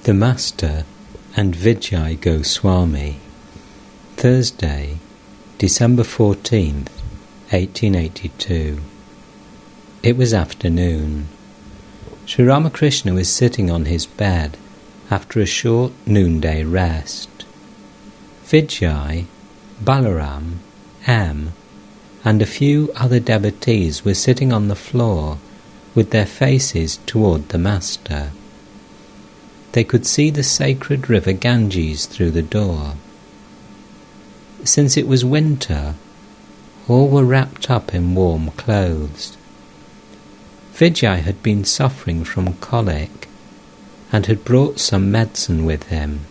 The Master and Vijay Goswami. Thursday, December 14th, 1882. It was afternoon. Sri Ramakrishna was sitting on his bed after a short noonday rest. Vijay, Balaram, M, and a few other devotees were sitting on the floor with their faces toward the Master. They could see the sacred river Ganges through the door. Since it was winter, all were wrapped up in warm clothes. Vijay had been suffering from colic and had brought some medicine with him.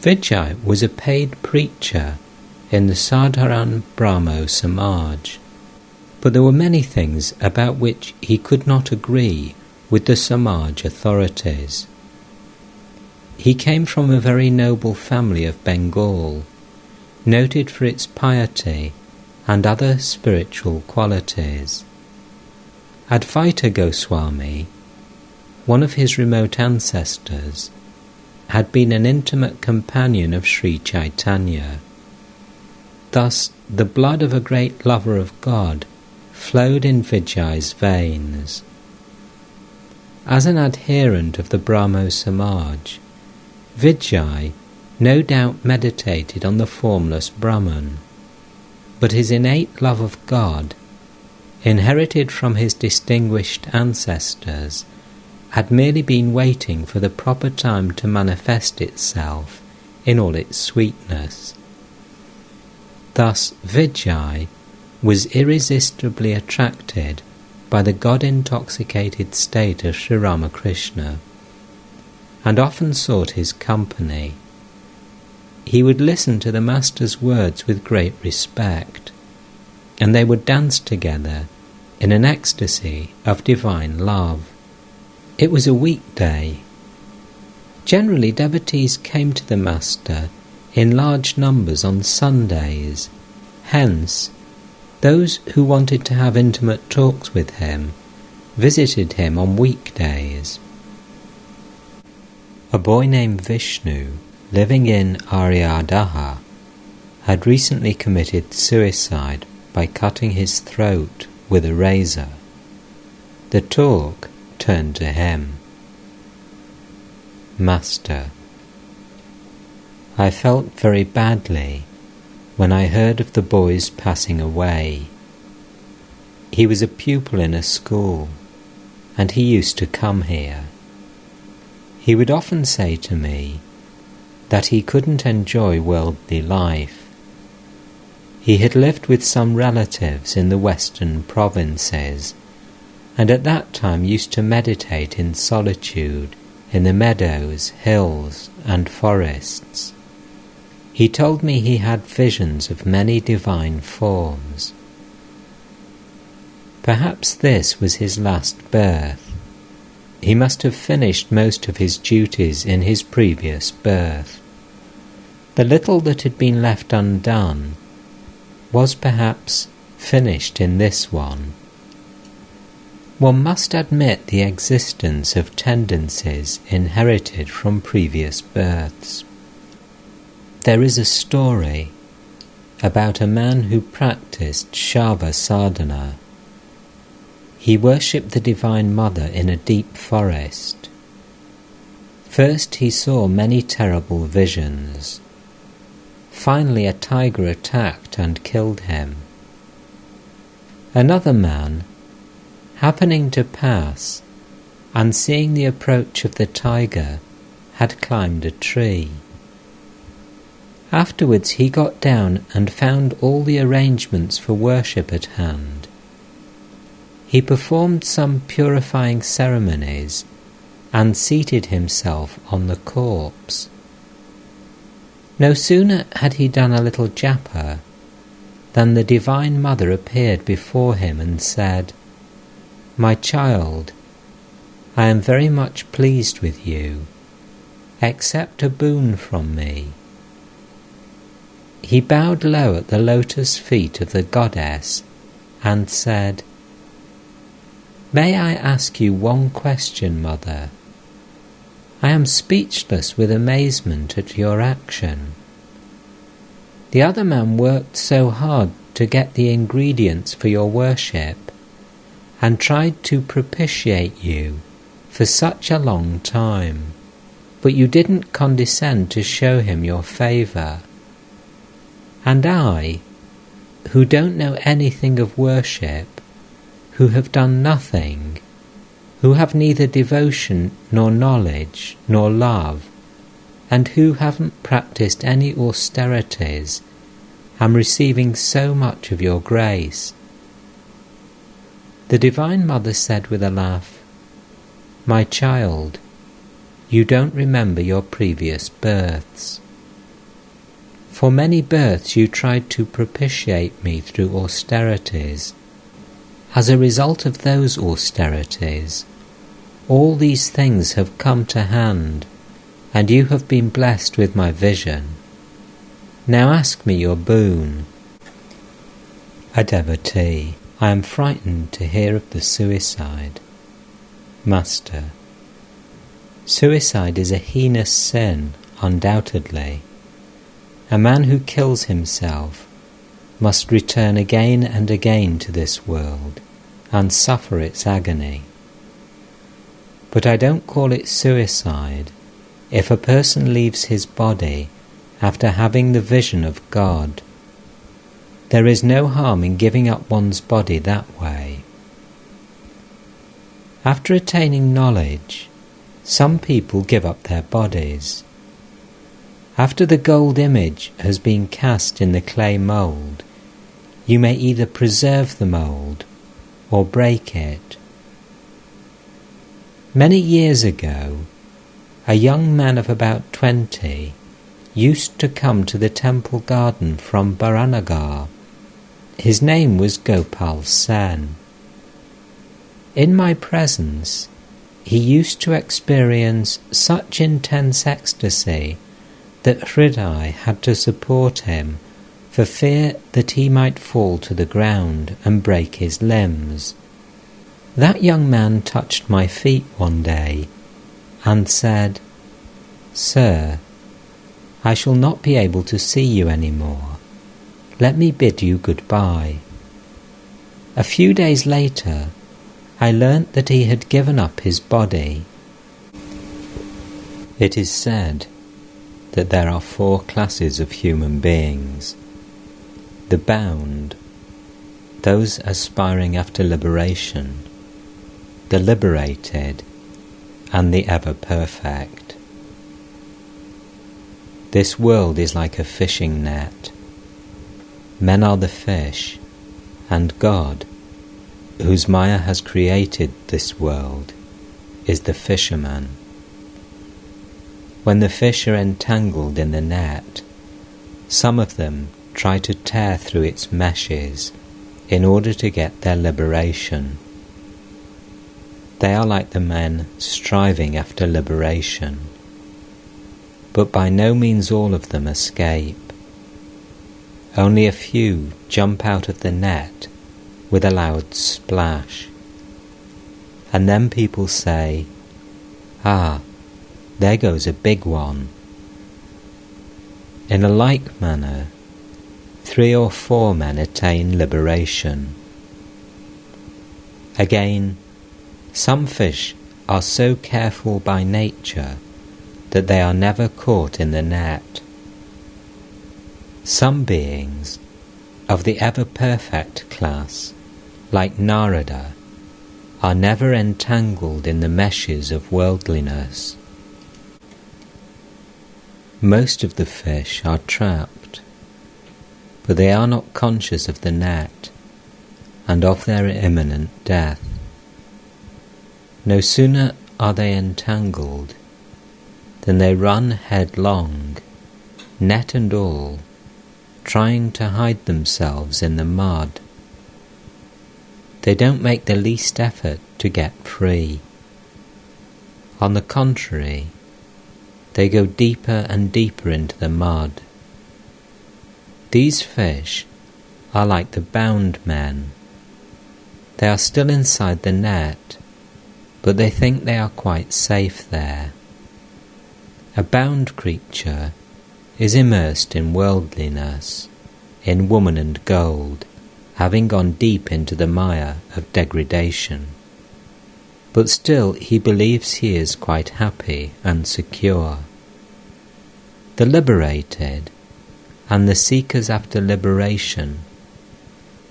Vijay was a paid preacher in the Sadharan Brahmo Samaj, but there were many things about which he could not agree with the Samaj authorities. He came from a very noble family of Bengal, noted for its piety and other spiritual qualities. Advaita Goswami, one of his remote ancestors, had been an intimate companion of Sri Chaitanya. Thus, the blood of a great lover of God flowed in Vijay's veins. As an adherent of the Brahmo Samaj, Vijay no doubt meditated on the formless Brahman, but his innate love of God, inherited from his distinguished ancestors, had merely been waiting for the proper time to manifest itself in all its sweetness. Thus Vijay was irresistibly attracted by the God-intoxicated state of Sri Ramakrishna, and often sought his company. He would listen to the Master's words with great respect, and they would dance together in an ecstasy of divine love. It was a weekday. Generally, devotees came to the Master in large numbers on Sundays. Hence, those who wanted to have intimate talks with him visited him on weekdays. A boy named Vishnu, living in Aryadaha, had recently committed suicide by cutting his throat with a razor. The talk turned to him. Master, I felt very badly when I heard of the boy's passing away. He was a pupil in a school, and he used to come here. He would often say to me that he couldn't enjoy worldly life. He had lived with some relatives in the western provinces, and at that time used to meditate in solitude in the meadows, hills, and forests. He told me he had visions of many divine forms. Perhaps this was his last birth. He must have finished most of his duties in his previous birth. The little that had been left undone was perhaps finished in this one. One must admit the existence of tendencies inherited from previous births. There is a story about a man who practiced Shava sadhana. He worshipped the Divine Mother in a deep forest. First he saw many terrible visions. Finally a tiger attacked and killed him. Another man, happening to pass and seeing the approach of the tiger, had climbed a tree. Afterwards he got down and found all the arrangements for worship at hand. He performed some purifying ceremonies and seated himself on the corpse. No sooner had he done a little japa than the Divine Mother appeared before him and said, "My child, I am very much pleased with you. Accept a boon from me." He bowed low at the lotus feet of the goddess and said, "May I ask you one question, Mother?" I am speechless with amazement at your action. The other man worked so hard to get the ingredients for your worship and tried to propitiate you for such a long time, but you didn't condescend to show him your favour. And I, who don't know anything of worship, who have done nothing, who have neither devotion nor knowledge nor love, and who haven't practiced any austerities, am receiving so much of your grace. The Divine Mother said with a laugh, "My child, you don't remember your previous births. For many births you tried to propitiate me through austerities. As a result of those austerities, all these things have come to hand, and you have been blessed with my vision. Now ask me your boon." A devotee: I am frightened to hear of the suicide. Master: Suicide is a heinous sin, undoubtedly. A man who kills himself must return again and again to this world and suffer its agony. But I don't call it suicide if a person leaves his body after having the vision of God. There is no harm in giving up one's body that way. After attaining knowledge, some people give up their bodies. After the gold image has been cast in the clay mould, you may either preserve the mould or break it. Many years ago, a young man of about 20 used to come to the temple garden from Baranagar. His name was Gopal Sen. In my presence, he used to experience such intense ecstasy that Hriday had to support him for fear that he might fall to the ground and break his limbs. That young man touched my feet one day and said, "Sir, I shall not be able to see you any more. Let me bid you goodbye." A few days later, I learnt that he had given up his body. It is said that there are 4 classes of human beings: the bound, those aspiring after liberation, the liberated, and the ever-perfect. This world is like a fishing net. Men are the fish, and God, whose Maya has created this world, is the fisherman. When the fish are entangled in the net, some of them try to tear through its meshes in order to get their liberation. They are like the men striving after liberation, but by no means all of them escape. Only a few jump out of the net with a loud splash, and then people say, "Ah, there goes a big one." In a like manner, 3 or 4 men attain liberation. Again, some fish are so careful by nature that they are never caught in the net. Some beings of the ever-perfect class, like Narada, are never entangled in the meshes of worldliness. Most of the fish are trapped, but they are not conscious of the net and of their imminent death. No sooner are they entangled than they run headlong, net and all, trying to hide themselves in the mud. They don't make the least effort to get free. On the contrary, they go deeper and deeper into the mud. These fish are like the bound men. They are still inside the net, but they think they are quite safe there. A bound creature is immersed in worldliness, in woman and gold, having gone deep into the mire of degradation. But still he believes he is quite happy and secure. The liberated and the seekers after liberation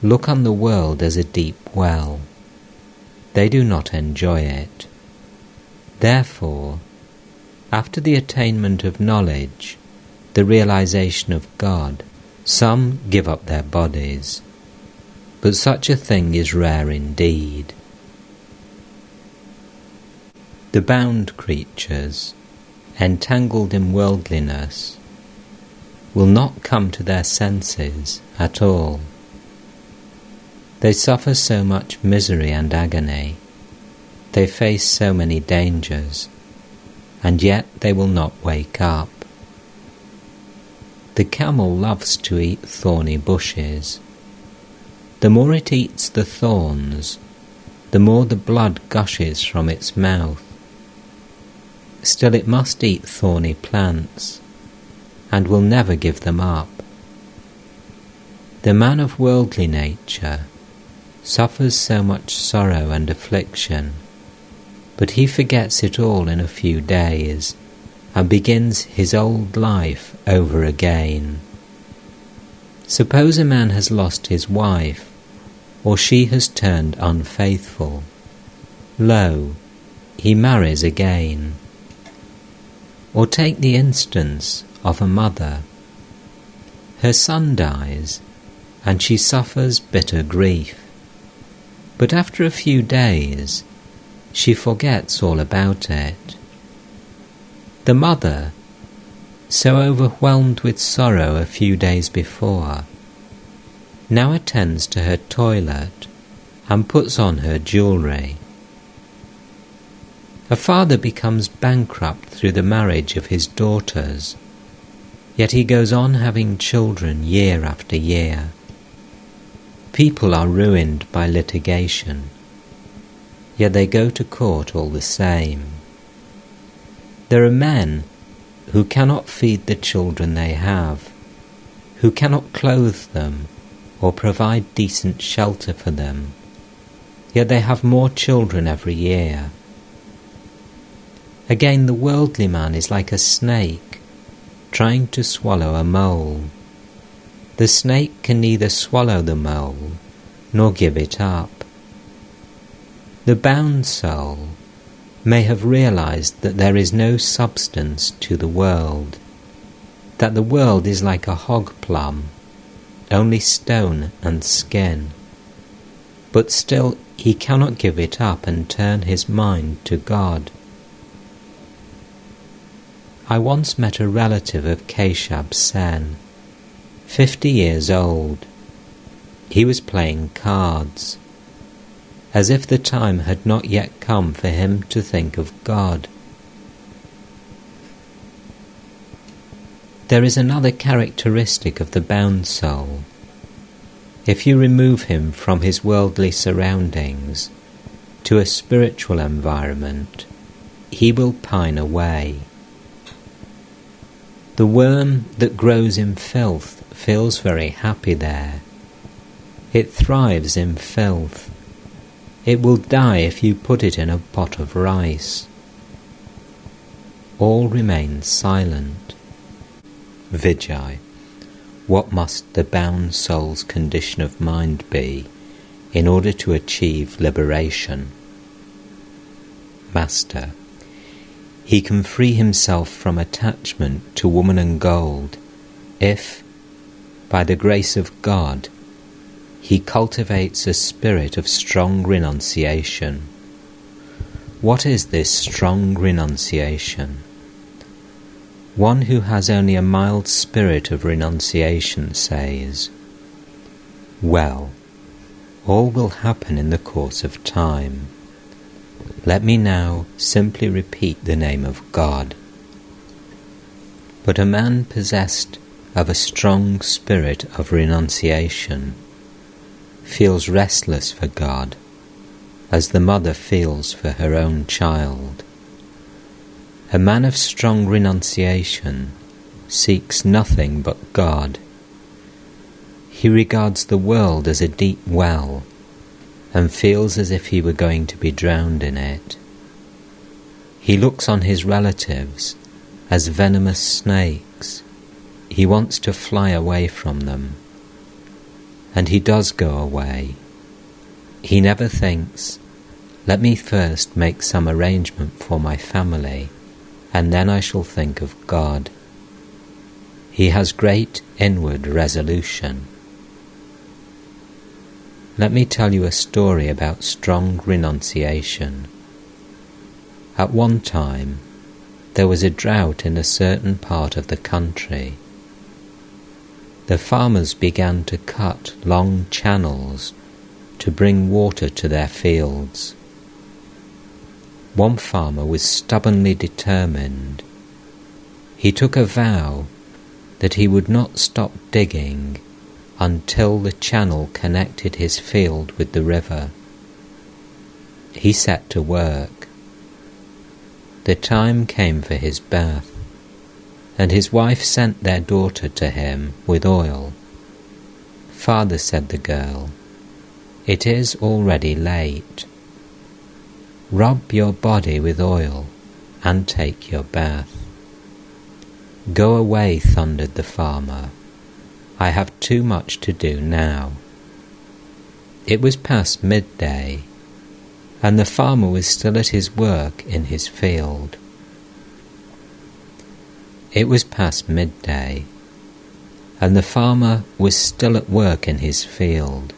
look on the world as a deep well. They do not enjoy it. Therefore, after the attainment of knowledge, the realization of God, some give up their bodies, but such a thing is rare indeed. The bound creatures, entangled in worldliness, will not come to their senses at all. They suffer so much misery and agony, they face so many dangers, and yet they will not wake up. The camel loves to eat thorny bushes. The more it eats the thorns, the more the blood gushes from its mouth. Still it must eat thorny plants, and will never give them up. The man of worldly nature suffers so much sorrow and affliction, but he forgets it all in a few days, and begins his old life over again. Suppose a man has lost his wife, or she has turned unfaithful. Lo, he marries again. Or take the instance of a mother. Her son dies, and she suffers bitter grief. But after a few days, she forgets all about it. The mother, so overwhelmed with sorrow a few days before, now attends to her toilet and puts on her jewellery. A father becomes bankrupt through the marriage of his daughters, yet he goes on having children year after year. People are ruined by litigation, yet they go to court all the same. There are men who cannot feed the children they have, who cannot clothe them or provide decent shelter for them, yet they have more children every year. Again, the worldly man is like a snake trying to swallow a mole. The snake can neither swallow the mole nor give it up. The bound soul may have realized that there is no substance to the world, that the world is like a hog plum, only stone and skin. But still he cannot give it up and turn his mind to God. I once met a relative of Keshab Sen, 50 years old. He was playing cards, as if the time had not yet come for him to think of God. There is another characteristic of the bound soul. If you remove him from his worldly surroundings to a spiritual environment, he will pine away. The worm that grows in filth feels very happy there. It thrives in filth. It will die if you put it in a pot of rice. All remain silent. Vijay, what must the bound soul's condition of mind be in order to achieve liberation? Master, he can free himself from attachment to woman and gold if, by the grace of God, he cultivates a spirit of strong renunciation. What is this strong renunciation? One who has only a mild spirit of renunciation says, "Well, all will happen in the course of time. Let me now simply repeat the name of God." But a man possessed of a strong spirit of renunciation feels restless for God, as the mother feels for her own child. A man of strong renunciation seeks nothing but God. He regards the world as a deep well and feels as if he were going to be drowned in it. He looks on his relatives as venomous snakes. He wants to fly away from them. And he does go away. He never thinks, let me first make some arrangement for my family, and then I shall think of God. He has great inward resolution. Let me tell you a story about strong renunciation. At one time, there was a drought in a certain part of the country. The farmers began to cut long channels to bring water to their fields. One farmer was stubbornly determined. He took a vow that he would not stop digging until the channel connected his field with the river. He set to work. The time came for his bath, and his wife sent their daughter to him with oil. "Father," said the girl, "it is already late. Rub your body with oil and take your bath." "Go away," thundered the farmer. "I have too much to do now." It was past midday, and the farmer was still at his work in his field. It was past midday, and the farmer was still at work in his field.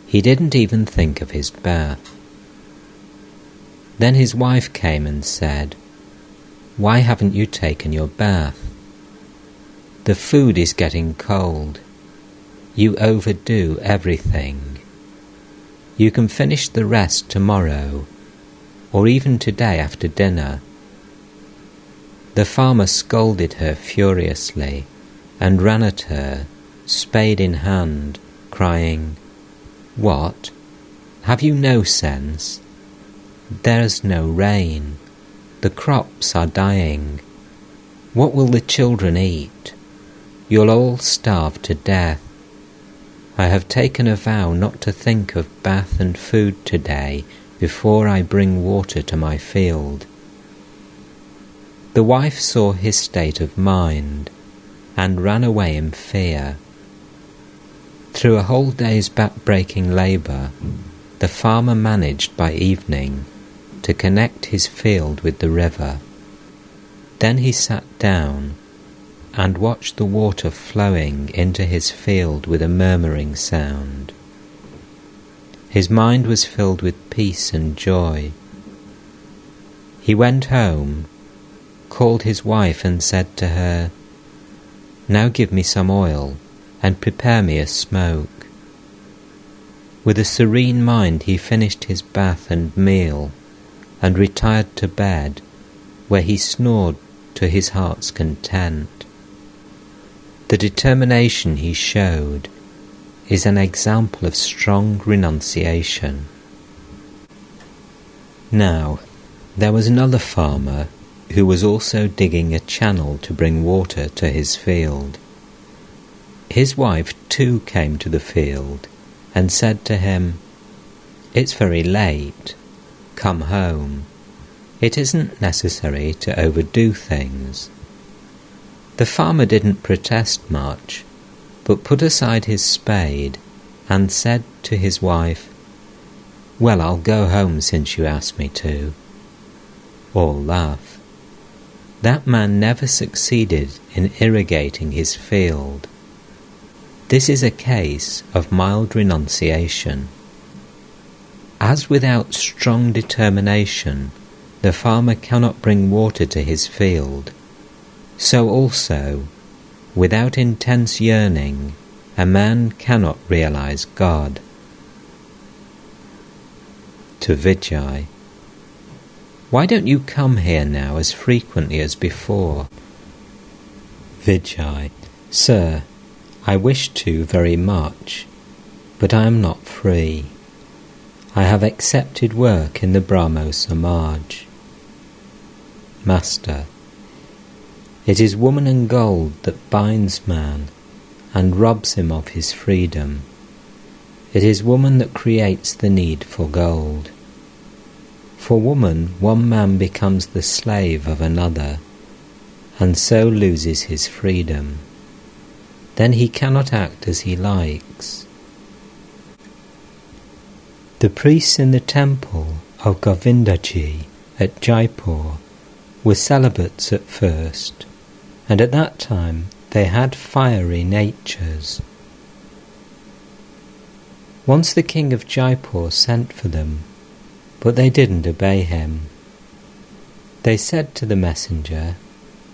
He didn't even think of his bath. Then his wife came and said, "Why haven't you taken your bath? The food is getting cold. You overdo everything. You can finish the rest tomorrow, or even today after dinner." The farmer scolded her furiously and ran at her, spade in hand, crying, "What? Have you no sense? There's no rain. The crops are dying. What will the children eat? You'll all starve to death. I have taken a vow not to think of bath and food today before I bring water to my field." The wife saw his state of mind and ran away in fear. Through a whole day's back-breaking labour, the farmer managed by evening to connect his field with the river. Then he sat down and watched the water flowing into his field with a murmuring sound. His mind was filled with peace and joy. He went home, called his wife and said to her, "Now give me some oil and prepare me a smoke." With a serene mind he finished his bath and meal and retired to bed, where he snored to his heart's content. The determination he showed is an example of strong renunciation. Now, there was another farmer who was also digging a channel to bring water to his field. His wife too came to the field and said to him, "It's very late. Come home. It isn't necessary to overdo things." The farmer didn't protest much, but put aside his spade and said to his wife, "Well, I'll go home since you asked me to." All laugh. That man never succeeded in irrigating his field. This is a case of mild renunciation. As without strong determination the farmer cannot bring water to his field, so also, without intense yearning, a man cannot realize God. To Vijay: "Why don't you come here now as frequently as before?" Vijay: "Sir, I wish to very much, but I am not free. I have accepted work in the Brahmo Samaj." master. It is woman and gold that binds man and robs him of his freedom. It is woman that creates the need for gold. For woman, one man becomes the slave of another, and so loses his freedom. Then he cannot act as he likes. The priests in the temple of Govindaji at Jaipur were celibates at first, and at that time they had fiery natures. Once the king of Jaipur sent for them, but they didn't obey him. They said to the messenger,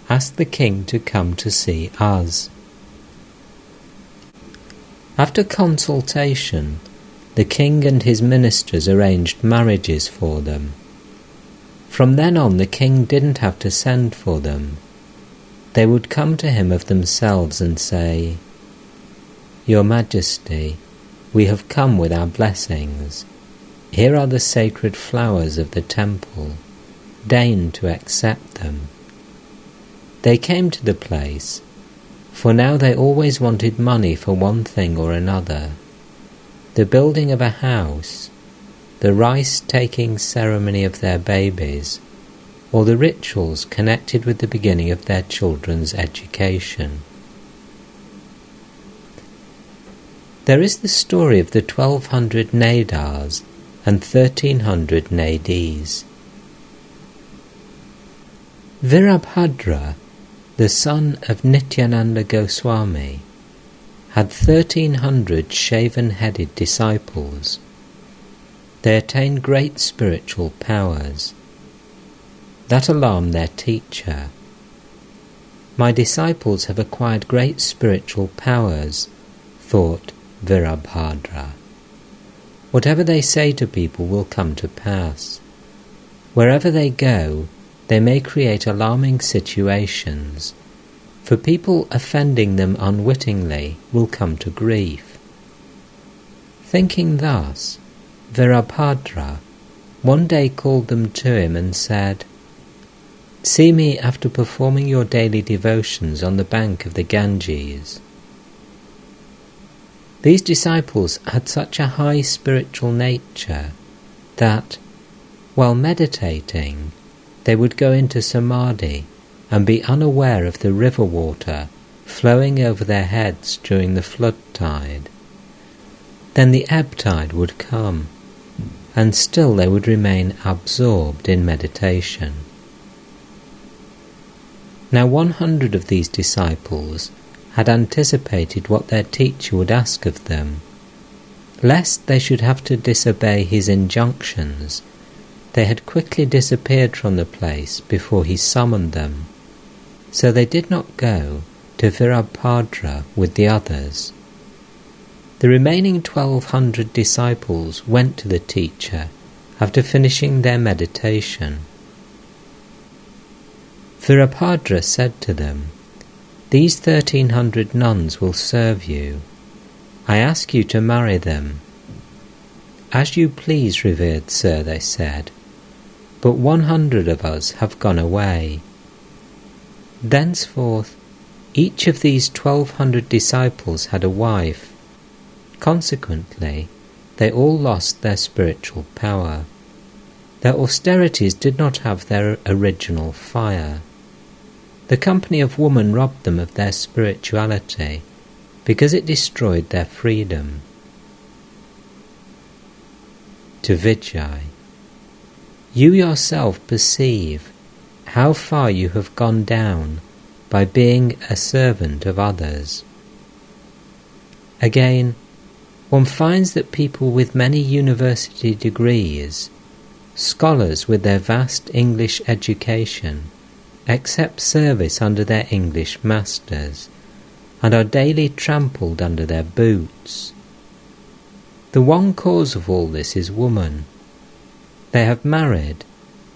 "Ask the king to come to see us." After consultation, the king and his ministers arranged marriages for them. From then on, the king didn't have to send for them. They would come to him of themselves and say, "Your Majesty, we have come with our blessings. Here are the sacred flowers of the temple. Deign to accept them." They came to the place, for now they always wanted money for one thing or another: the building of a house, the rice-taking ceremony of their babies, or the rituals connected with the beginning of their children's education. There is the story of the 1200 Nadars and 1300 Nadis. Virabhadra, the son of Nityananda Goswami, had 1300 shaven-headed disciples. They attained great spiritual powers. That alarmed their teacher. "My disciples have acquired great spiritual powers," thought Virabhadra. "Whatever they say to people will come to pass. Wherever they go, they may create alarming situations, for people offending them unwittingly will come to grief." Thinking thus, Virabhadra one day called them to him and said, "See me after performing your daily devotions on the bank of the Ganges." These disciples had such a high spiritual nature that, while meditating, they would go into samadhi and be unaware of the river water flowing over their heads during the flood tide. Then the ebb tide would come, and still they would remain absorbed in meditation. Now 100 of these disciples had anticipated what their teacher would ask of them. Lest they should have to disobey his injunctions, they had quickly disappeared from the place before he summoned them, so they did not go to Virabhadra with the others. The remaining 1200 disciples went to the teacher after finishing their meditation. Virabhadra said to them, "These 1300 nuns will serve you. I ask you to marry them." "As you please, revered sir," they said, "but 100 of us have gone away." Thenceforth, each of these 1200 disciples had a wife. Consequently, they all lost their spiritual power. Their austerities did not have their original fire. The company of woman robbed them of their spirituality because it destroyed their freedom. To Vijay, you yourself perceive how far you have gone down by being a servant of others. Again, one finds that people with many university degrees, scholars with their vast English education, accept service under their English masters, and are daily trampled under their boots. The one cause of all this is woman. They have married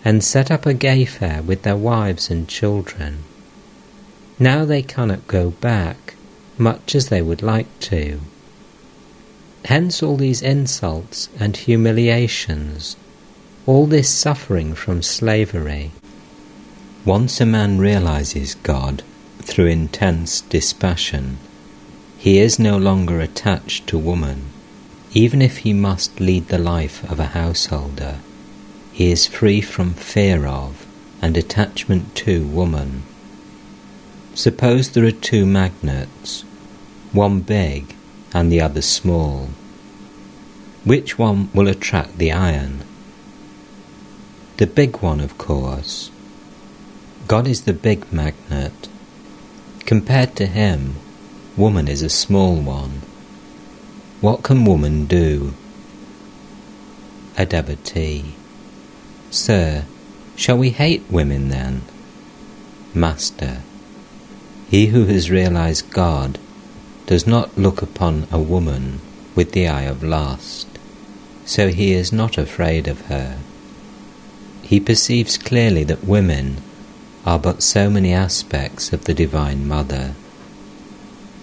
and set up a gay fair with their wives and children. Now they cannot go back, much as they would like to. Hence all these insults and humiliations, all this suffering from slavery. Once a man realizes God through intense dispassion, he is no longer attached to woman. Even if he must lead the life of a householder, he is free from fear of and attachment to woman. Suppose there are two magnets, one big and the other small. Which one will attract the iron? The big one, of course. God is the big magnet. Compared to him, woman is a small one. What can woman do? A devotee. Sir, shall we hate women then? Master. He who has realized God does not look upon a woman with the eye of lust, so he is not afraid of her. He perceives clearly that women are but so many aspects of the Divine Mother.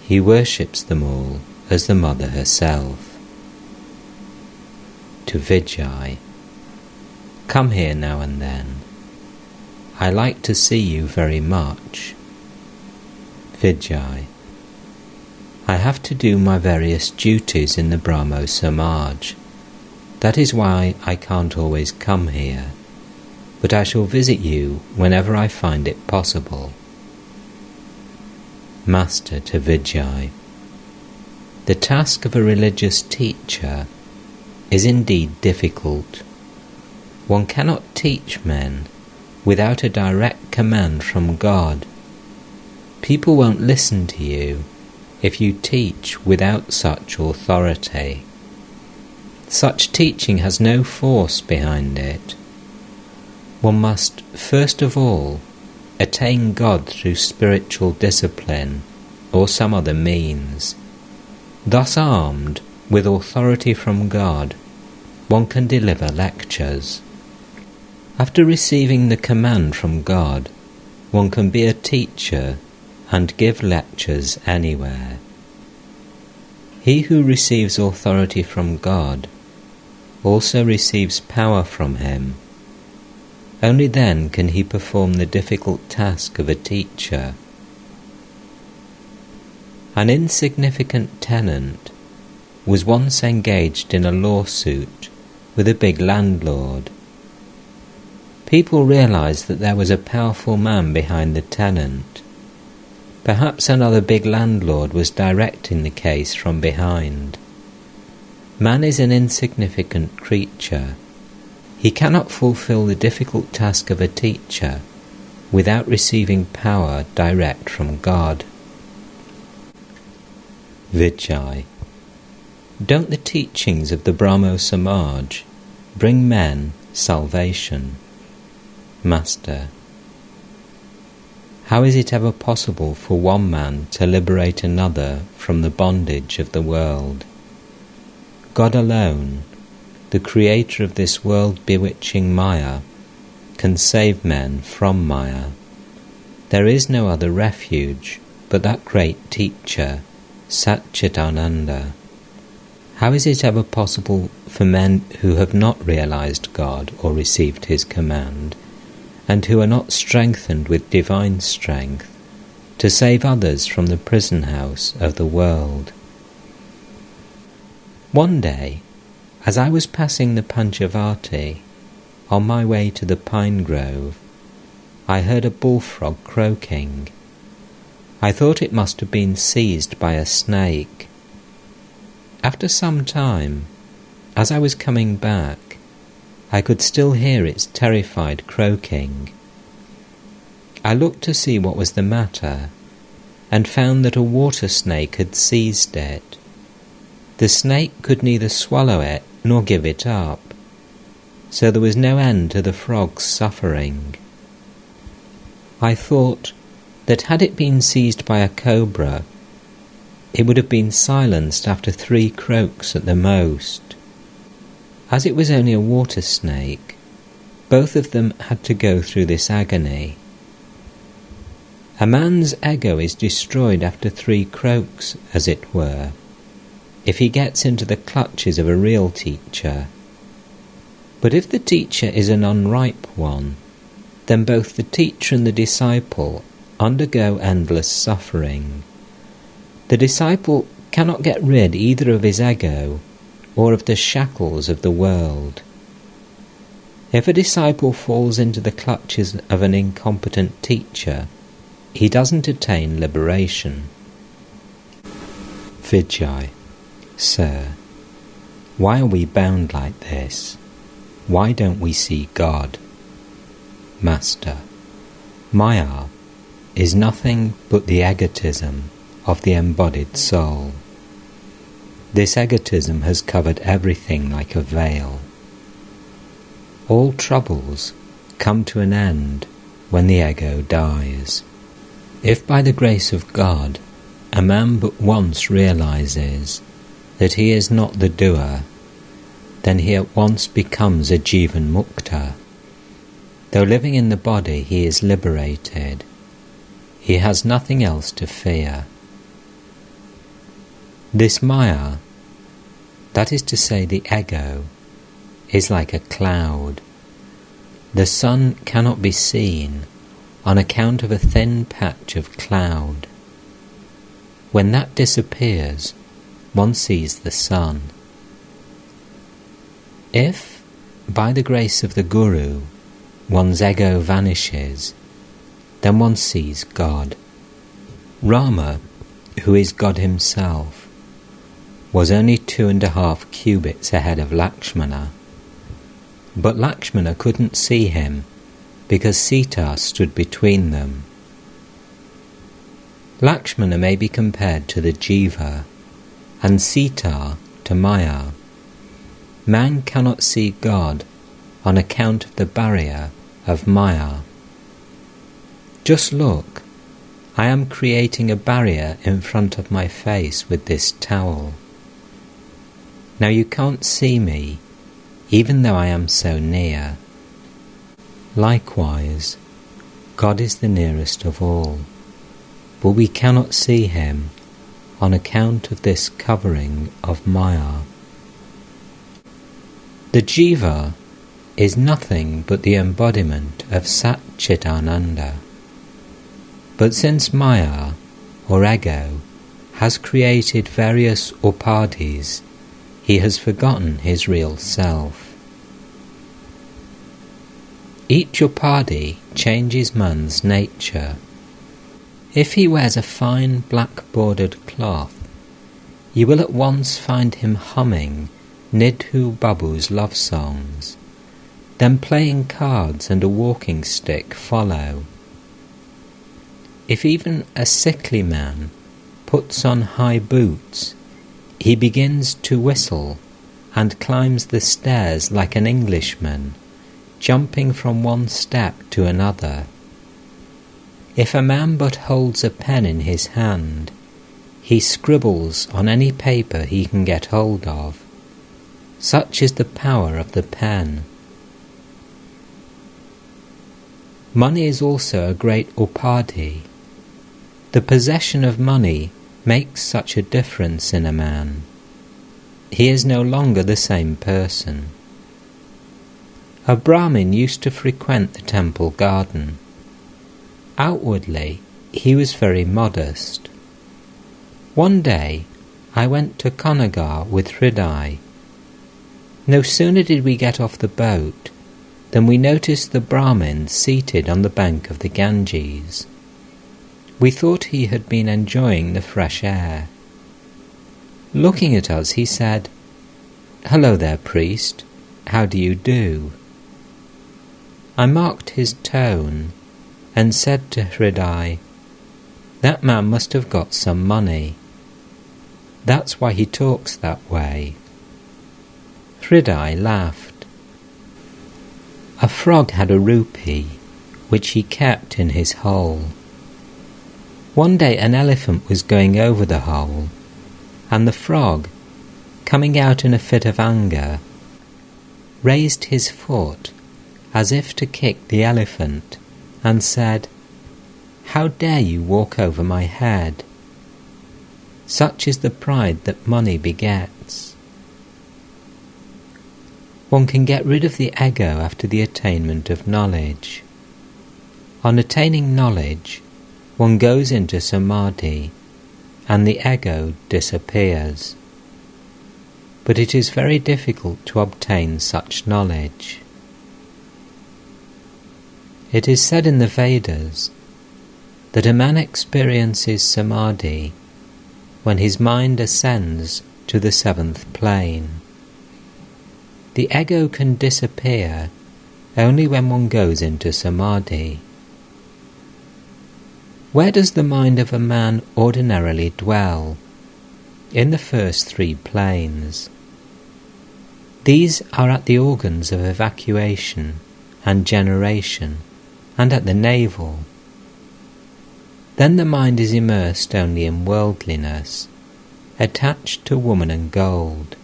He worships them all as the Mother herself. To Vijay. Come here now and then. I like to see you very much. Vijay. I have to do my various duties in the Brahmo Samaj. That is why I can't always come here, but I shall visit you whenever I find it possible. Master to Vijay. The task of a religious teacher is indeed difficult. One cannot teach men without a direct command from God. People won't listen to you if you teach without such authority. Such teaching has no force behind it. One must, first of all, attain God through spiritual discipline or some other means. Thus armed with authority from God, one can deliver lectures. After receiving the command from God, one can be a teacher and give lectures anywhere. He who receives authority from God also receives power from him. Only then can he perform the difficult task of a teacher. An insignificant tenant was once engaged in a lawsuit with a big landlord. People realized that there was a powerful man behind the tenant. Perhaps another big landlord was directing the case from behind. Man is an insignificant creature. He cannot fulfill the difficult task of a teacher without receiving power direct from God. Vijay. Don't the teachings of the Brahmo Samaj bring men salvation? Master. How is it ever possible for one man to liberate another from the bondage of the world? God alone, the creator of this world-bewitching Maya, can save men from Maya. There is no other refuge but that great teacher, Satchitananda. How is it ever possible for men who have not realized God or received his command, and who are not strengthened with divine strength, to save others from the prison house of the world? One day, as I was passing the Panchavati, on my way to the pine grove, I heard a bullfrog croaking. I thought it must have been seized by a snake. After some time, as I was coming back, I could still hear its terrified croaking. I looked to see what was the matter, and found that a water snake had seized it. The snake could neither swallow it nor give it up, so there was no end to the frog's suffering. I thought that had it been seized by a cobra, it would have been silenced after 3 croaks at the most. As it was only a water snake, both of them had to go through this agony. A man's ego is destroyed after 3 croaks, as it were, if he gets into the clutches of a real teacher. But if the teacher is an unripe one, then both the teacher and the disciple undergo endless suffering. The disciple cannot get rid either of his ego or of the shackles of the world. If a disciple falls into the clutches of an incompetent teacher, he doesn't attain liberation. Vijay: Sir, why are we bound like this? Why don't we see God? Master: Maya is nothing but the egotism of the embodied soul. This egotism has covered everything like a veil. All troubles come to an end when the ego dies. If by the grace of God a man but once realizes that he is not the doer, then he at once becomes a Jivan Mukta. Though living in the body, he is liberated. He has nothing else to fear. This Maya, that is to say the ego, is like a cloud. The sun cannot be seen on account of a thin patch of cloud. When that disappears, one sees the sun. If, by the grace of the Guru, one's ego vanishes, then one sees God. Rama, who is God himself, was only 2.5 cubits ahead of Lakshmana. But Lakshmana couldn't see him because Sita stood between them. Lakshmana may be compared to the Jiva and Sita to Maya. Man cannot see God on account of the barrier of Maya. Just look, I am creating a barrier in front of my face with this towel. Now you can't see me, even though I am so near. Likewise, God is the nearest of all, but we cannot see him on account of this covering of Maya. The Jiva is nothing but the embodiment of Sat Chit Ananda. But since Maya, or ego, has created various upadhis, he has forgotten his real self. Each upadhi changes man's nature. If he wears a fine black-bordered cloth, you will at once find him humming Nidhu Babu's love songs. Then playing cards and a walking stick follow. If even a sickly man puts on high boots, he begins to whistle and climbs the stairs like an Englishman, jumping from one step to another. If a man but holds a pen in his hand, he scribbles on any paper he can get hold of. Such is the power of the pen. Money is also a great upadhi. The possession of money makes such a difference in a man. He is no longer the same person. A Brahmin used to frequent the temple garden. Outwardly, he was very modest. One day, I went to Konagar with Hriday. No sooner did we get off the boat than we noticed the Brahmin seated on the bank of the Ganges. We thought he had been enjoying the fresh air. Looking at us, he said, "Hello there, priest. How do you do?" I marked his tone and said to Hriday, "That man must have got some money. That's why he talks that way." Hriday laughed. A frog had a rupee, which he kept in his hole. One day an elephant was going over the hole, and the frog, coming out in a fit of anger, raised his foot as if to kick the elephant, and said, "How dare you walk over my head?" Such is the pride that money begets. One can get rid of the ego after the attainment of knowledge. On attaining knowledge, one goes into samadhi and the ego disappears. But it is very difficult to obtain such knowledge. It is said in the Vedas that a man experiences samadhi when his mind ascends to the seventh plane. The ego can disappear only when one goes into samadhi. Where does the mind of a man ordinarily dwell? In the first three planes. These are at the organs of evacuation and generation, and at the navel. Then the mind is immersed only in worldliness, attached to woman and gold.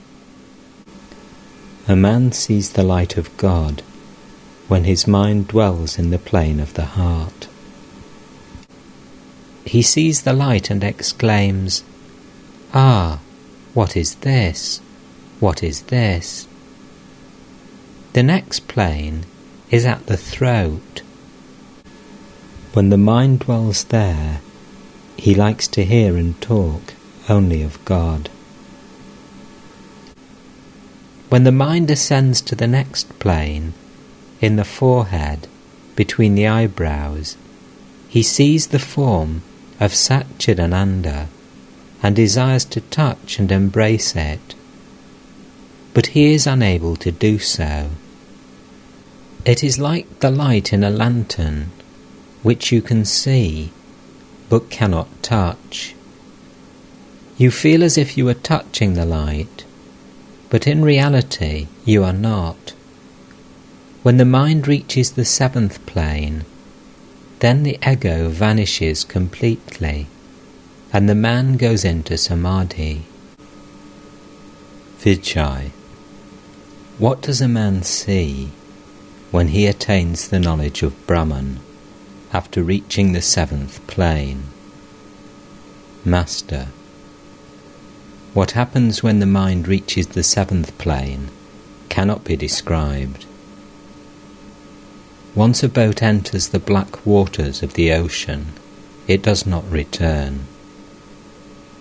A man sees the light of God when his mind dwells in the plane of the heart. He sees the light and exclaims, "Ah, what is this? What is this?" The next plane is at the throat. When the mind dwells there, he likes to hear and talk only of God. When the mind ascends to the next plane, in the forehead, between the eyebrows, he sees the form of Satchidananda and desires to touch and embrace it, but he is unable to do so. It is like the light in a lantern, which you can see, but cannot touch. You feel as if you were touching the light, but in reality you are not. When the mind reaches the seventh plane, then the ego vanishes completely, and the man goes into samadhi. Vijay, what does a man see when he attains the knowledge of Brahman after reaching the seventh plane? Master, what happens when the mind reaches the seventh plane cannot be described. Once a boat enters the black waters of the ocean, it does not return.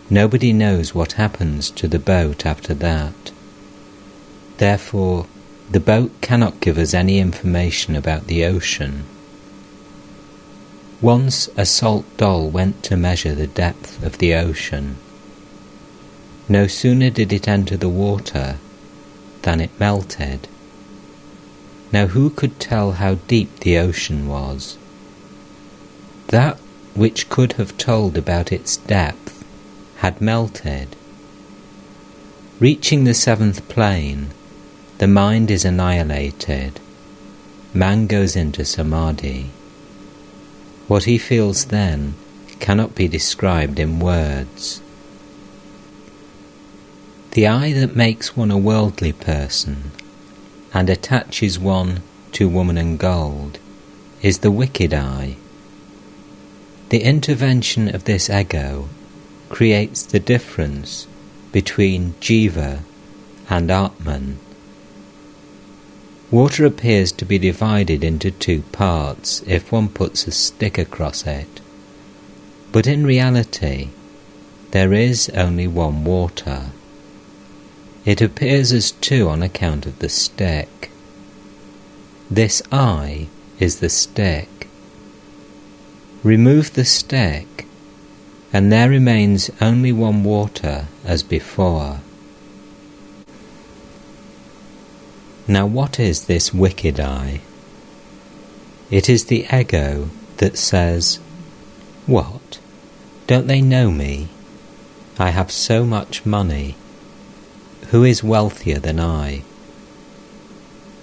Nobody knows what happens to the boat after that. Therefore, the boat cannot give us any information about the ocean. Once a salt doll went to measure the depth of the ocean. No sooner did it enter the water than it melted. Now who could tell how deep the ocean was? That which could have told about its depth had melted. Reaching the seventh plane, the mind is annihilated. Man goes into samadhi. What he feels then cannot be described in words. The eye that makes one a worldly person and attaches one to woman and gold is the wicked eye. The intervention of this ego creates the difference between Jiva and Atman. Water appears to be divided into two parts if one puts a stick across it, but in reality there is only one water. It appears as two on account of the stick. This eye is the stick. Remove the stick, and there remains only one water as before. Now what is this wicked eye? It is the ego that says, "What? Don't they know me? I have so much money. Who is wealthier than I?"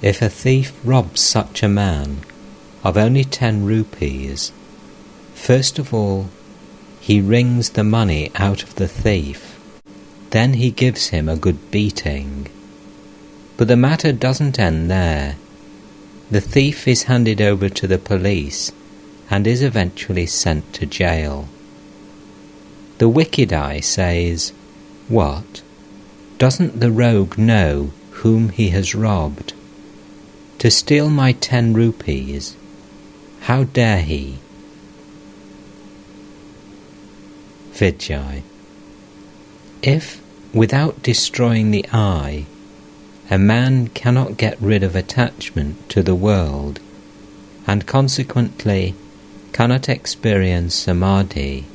If a thief robs such a man of only 10 rupees, first of all, he wrings the money out of the thief. Then he gives him a good beating. But the matter doesn't end there. The thief is handed over to the police and is eventually sent to jail. The wicked eye says, "What? Doesn't the rogue know whom he has robbed? To steal my 10 rupees, How dare he? Vijay. If, without destroying the I, a man cannot get rid of attachment to the world, and consequently cannot experience samadhi,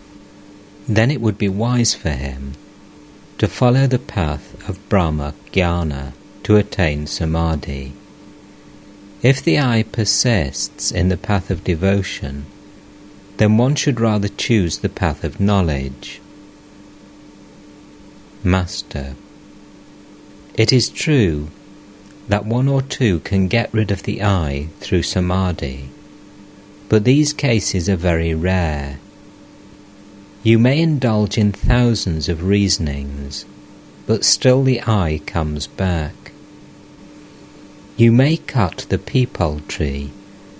then it would be wise for him to follow the path of Brahma Jnana to attain samadhi. If the I persists in the path of devotion, then one should rather choose the path of knowledge. Master. It is true that one or two can get rid of the I through samadhi, but these cases are very rare. You may indulge in thousands of reasonings, but still the I comes back. You may cut the peepal tree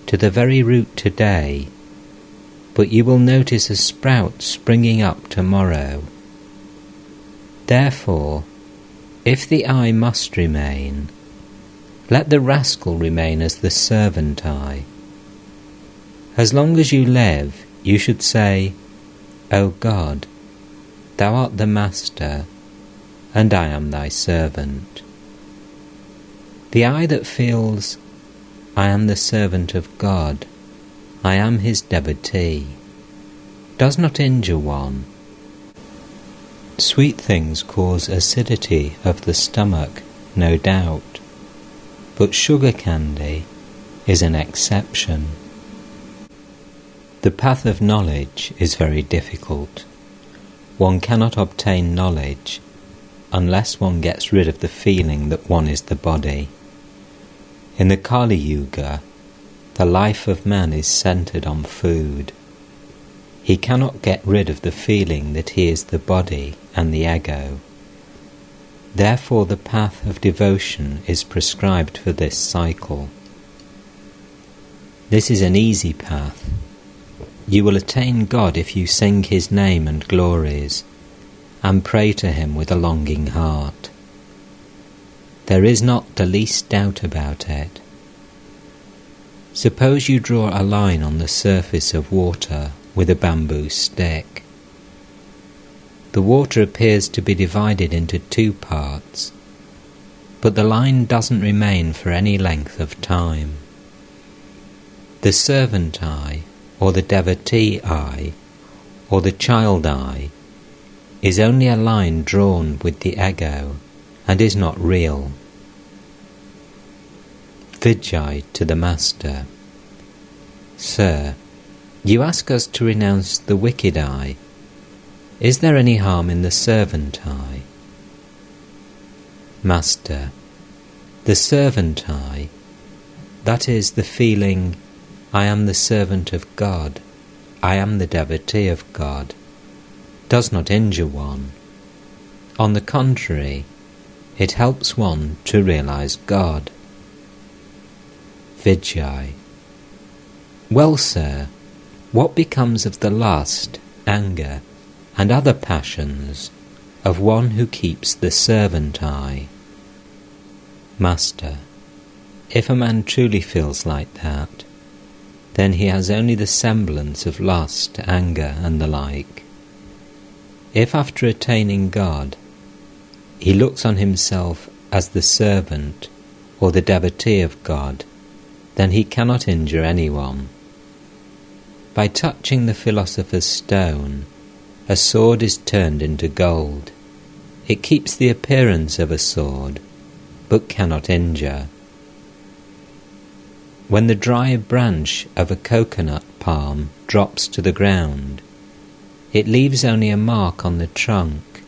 to the very root today, but you will notice a sprout springing up tomorrow. Therefore, if the I must remain, let the rascal remain as the servant I. As long as you live, you should say, O God, Thou art the Master, and I am Thy servant. The I that feels, I am the servant of God, I am His devotee, does not injure one. Sweet things cause acidity of the stomach, no doubt, but sugar candy is an exception. The path of knowledge is very difficult. One cannot obtain knowledge unless one gets rid of the feeling that one is the body. In the Kali Yuga, the life of man is centered on food. He cannot get rid of the feeling that he is the body and the ego. Therefore the path of devotion is prescribed for this cycle. This is an easy path. You will attain God if you sing His name and glories, and pray to Him with a longing heart. There is not the least doubt about it. Suppose you draw a line on the surface of water with a bamboo stick. The water appears to be divided into two parts, but the line doesn't remain for any length of time. The servant I, or the devotee I, or the child I, is only a line drawn with the ego, and is not real. Vijay to the Master. Sir, you ask us to renounce the wicked I. Is there any harm in the servant I? Master, the servant I, that is the feeling, I am the servant of God, I am the devotee of God, does not injure one. On the contrary, it helps one to realize God. Vijay. Well, sir, what becomes of the lust, anger, and other passions of one who keeps the servant I? Master, if a man truly feels like that, then he has only the semblance of lust, anger, and the like. If after attaining God, he looks on himself as the servant or the devotee of God, then he cannot injure anyone. By touching the philosopher's stone, a sword is turned into gold. It keeps the appearance of a sword, but cannot injure. When the dry branch of a coconut palm drops to the ground, it leaves only a mark on the trunk,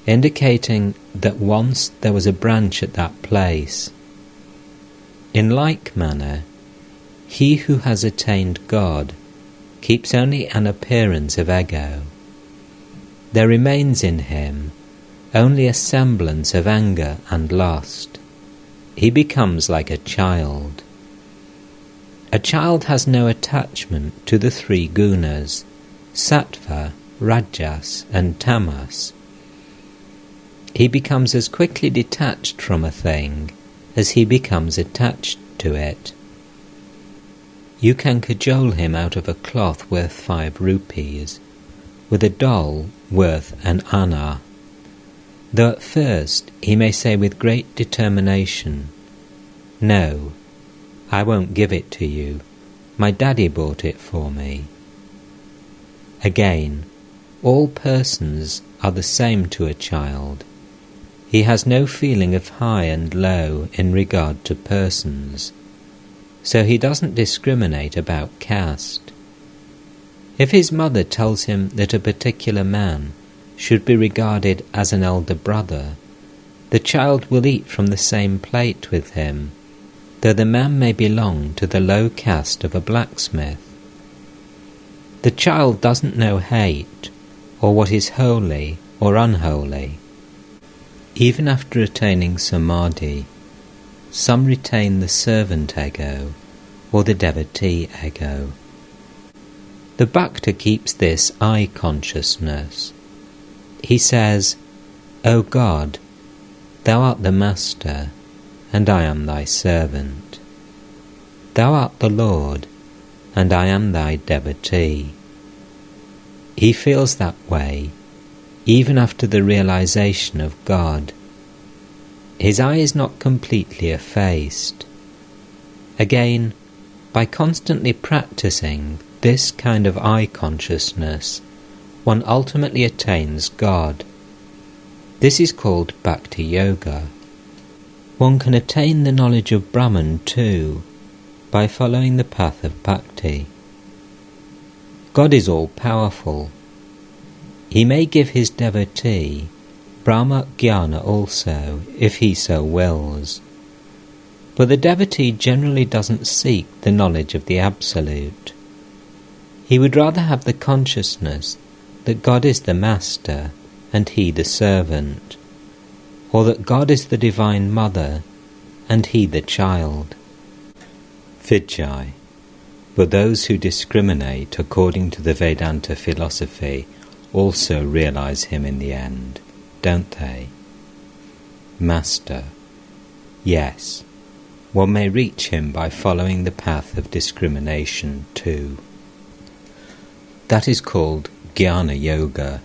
indicating that once there was a branch at that place. In like manner, he who has attained God keeps only an appearance of ego. There remains in him only a semblance of anger and lust. He becomes like a child. A child has no attachment to the three gunas, sattva, rajas, and tamas. He becomes as quickly detached from a thing as he becomes attached to it. You can cajole him out of a cloth worth 5 rupees, with a doll worth an anna. Though at first he may say with great determination, "No, I won't give it to you. My daddy bought it for me." Again, all persons are the same to a child. He has no feeling of high and low in regard to persons, so he doesn't discriminate about caste. If his mother tells him that a particular man should be regarded as an elder brother, the child will eat from the same plate with him, though the man may belong to the low caste of a blacksmith. The child doesn't know hate, or what is holy or unholy. Even after attaining samadhi, some retain the servant ego or the devotee ego. The bhakta keeps this I consciousness. He says, "O God, Thou art the Master, and I am Thy servant. Thou art the Lord, and I am Thy devotee." He feels that way even after the realization of God. His I is not completely effaced. Again, by constantly practicing this kind of I consciousness, one ultimately attains God. This is called Bhakti Yoga. One can attain the knowledge of Brahman too, by following the path of Bhakti. God is all-powerful. He may give his devotee Brahma Jnana also, if he so wills. But the devotee generally doesn't seek the knowledge of the Absolute. He would rather have the consciousness that God is the Master and he the servant, or that God is the Divine Mother and he the child. Vijay. But those who discriminate according to the Vedanta philosophy also realize him in the end, don't they? Master. Yes, one may reach him by following the path of discrimination too. That is called Jnana Yoga,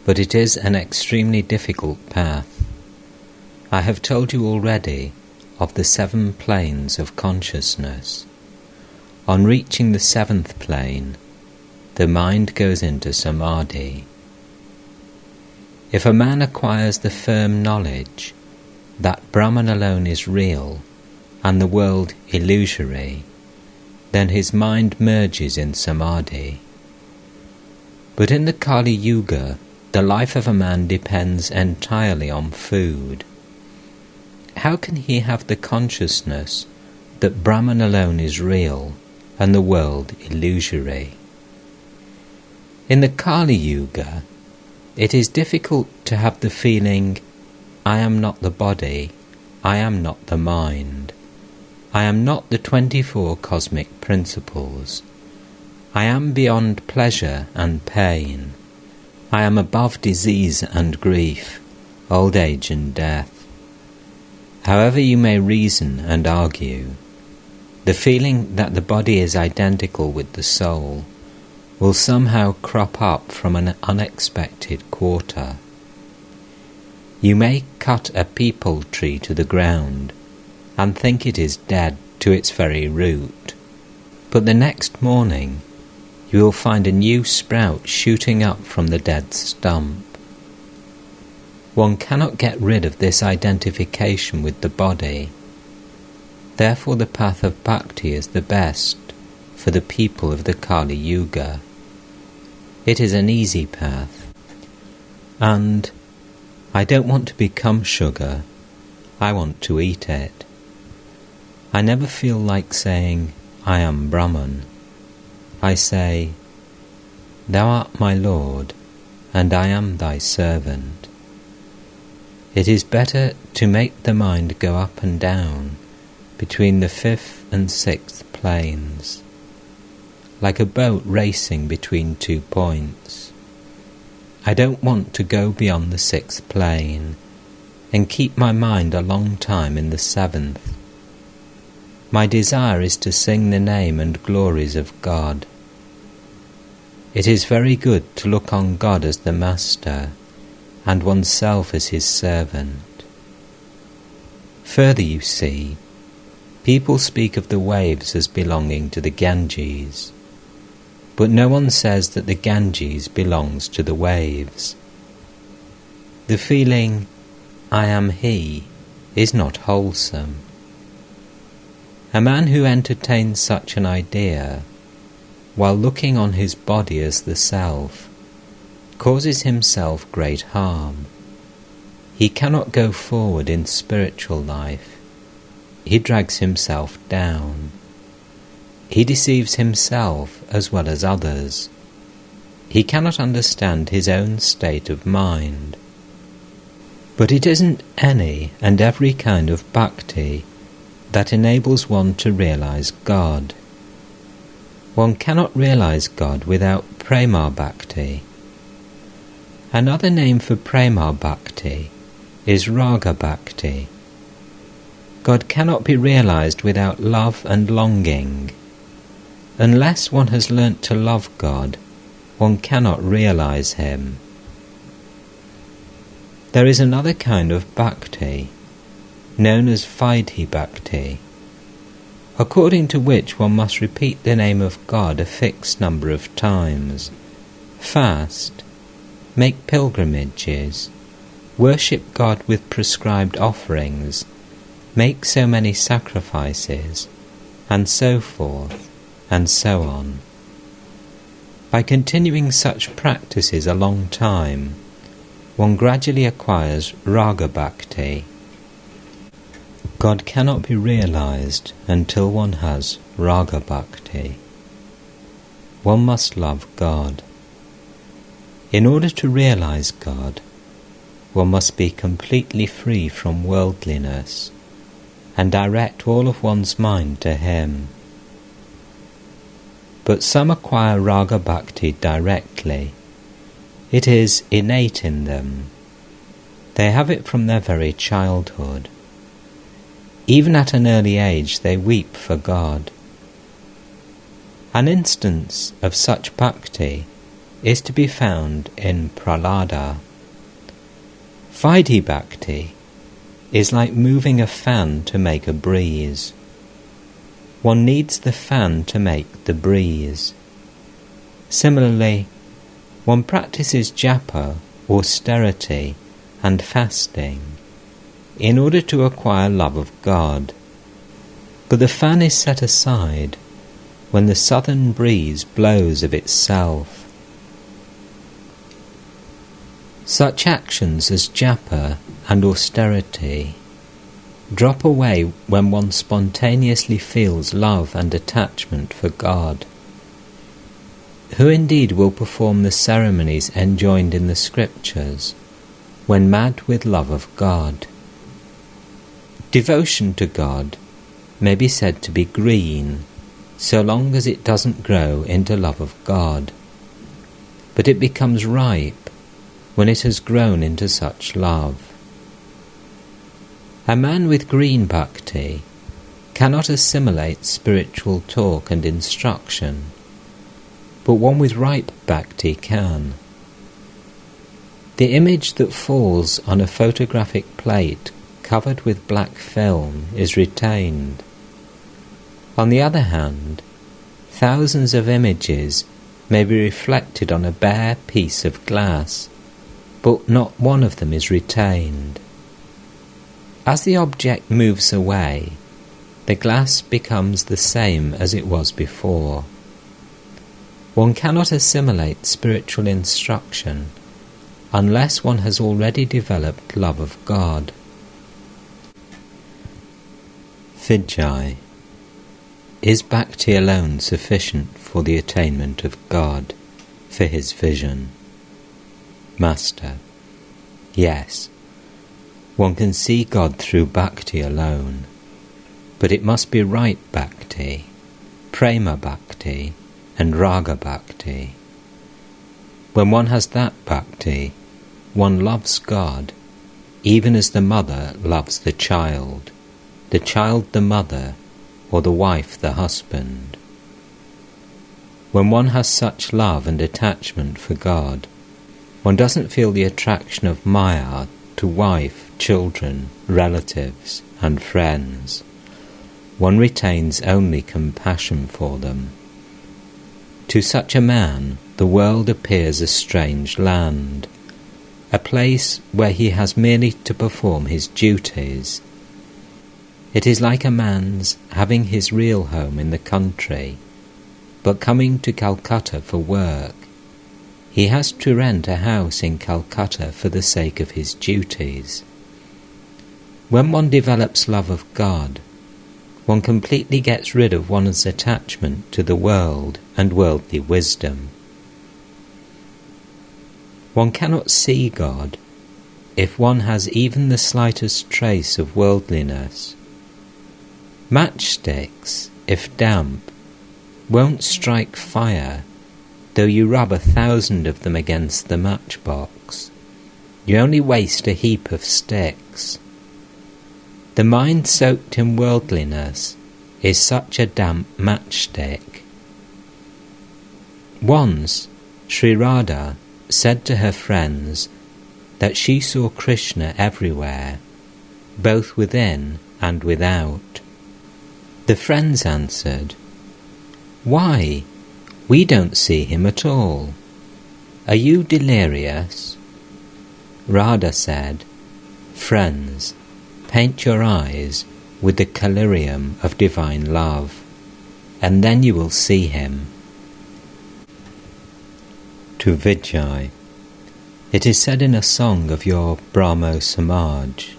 but it is an extremely difficult path. I have told you already of the 7 planes of consciousness. On reaching the 7th plane, the mind goes into samadhi. If a man acquires the firm knowledge that Brahman alone is real and the world illusory, then his mind merges in samadhi. But in the Kali Yuga, the life of a man depends entirely on food. How can he have the consciousness that Brahman alone is real and the world illusory? In the Kali Yuga, it is difficult to have the feeling, I am not the body, I am not the mind, I am not the 24 cosmic principles, I am beyond pleasure and pain, I am above disease and grief, old age and death. However you may reason and argue, the feeling that the body is identical with the soul will somehow crop up from an unexpected quarter. You may cut a peepal tree to the ground and think it is dead to its very root, but the next morning you will find a new sprout shooting up from the dead stump. One cannot get rid of this identification with the body. Therefore the path of bhakti is the best for the people of the Kali Yuga. It is an easy path. And I don't want to become sugar, I want to eat it. I never feel like saying, I am Brahman. I say, Thou art my Lord, and I am thy servant. It is better to make the mind go up and down between the 5th and 6th planes, like a boat racing between 2 points. I don't want to go beyond the 6th plane and keep my mind a long time in the 7th. My desire is to sing the name and glories of God. It is very good to look on God as the Master, and oneself as his servant. Further, you see, people speak of the waves as belonging to the Ganges, but no one says that the Ganges belongs to the waves. The feeling, I am he, is not wholesome. A man who entertains such an idea, while looking on his body as the self, causes himself great harm. He cannot go forward in spiritual life. He drags himself down. He deceives himself as well as others. He cannot understand his own state of mind. But it isn't any and every kind of bhakti that enables one to realize God. One cannot realize God without prema bhakti. Another name for prema bhakti is raga bhakti. God cannot be realized without love and longing. Unless one has learnt to love God, one cannot realize him. There is another kind of bhakti, known as Vaidhi bhakti, according to which one must repeat the name of God a fixed number of times, fast, make pilgrimages, worship God with prescribed offerings, make so many sacrifices, and so forth, and so on. By continuing such practices a long time, one gradually acquires raga bhakti. God cannot be realized until one has raga bhakti. One must love God. In order to realize God, one must be completely free from worldliness and direct all of one's mind to him. But some acquire raga bhakti directly. It is innate in them. They have it from their very childhood. Even at an early age they weep for God. An instance of such bhakti is to be found in Prahlada. Vaidhi bhakti is like moving a fan to make a breeze. One needs the fan to make the breeze. Similarly, one practices japa, austerity, and fasting in order to acquire love of God. But the fan is set aside when the southern breeze blows of itself. Such actions as japa and austerity drop away when one spontaneously feels love and attachment for God. Who indeed will perform the ceremonies enjoined in the scriptures when mad with love of God? Devotion to God may be said to be green so long as it doesn't grow into love of God, but it becomes ripe when it has grown into such love. A man with green bhakti cannot assimilate spiritual talk and instruction, but one with ripe bhakti can. The image that falls on a photographic plate covered with black film is retained. On the other hand, thousands of images may be reflected on a bare piece of glass, but not one of them is retained. As the object moves away, the glass becomes the same as it was before. One cannot assimilate spiritual instruction unless one has already developed love of God. Vijay. Is bhakti alone sufficient for the attainment of God, for his vision? Master. Yes. One can see God through bhakti alone, but it must be right bhakti, prema bhakti, and raga bhakti. When one has that bhakti, one loves God, even as the mother loves the child the mother, or the wife the husband. When one has such love and attachment for God, one doesn't feel the attraction of Maya to wife, children, relatives, and friends. One retains only compassion for them. To such a man, the world appears a strange land, a place where he has merely to perform his duties. It is like a man's having his real home in the country, but coming to Calcutta for work. He has to rent a house in Calcutta for the sake of his duties. When one develops love of God, one completely gets rid of one's attachment to the world and worldly wisdom. One cannot see God if one has even the slightest trace of worldliness. Matchsticks, if damp, won't strike fire, though you rub 1,000 of them against the matchbox. You only waste a heap of sticks. The mind soaked in worldliness is such a damp matchstick. Once, Sri Radha said to her friends that she saw Krishna everywhere, both within and without. The friends answered, "Why? We don't see him at all. Are you delirious?" Radha said, "Friends, paint your eyes with the collyrium of divine love, and then you will see him." To Vijay, it is said in a song of your Brahmo Samaj,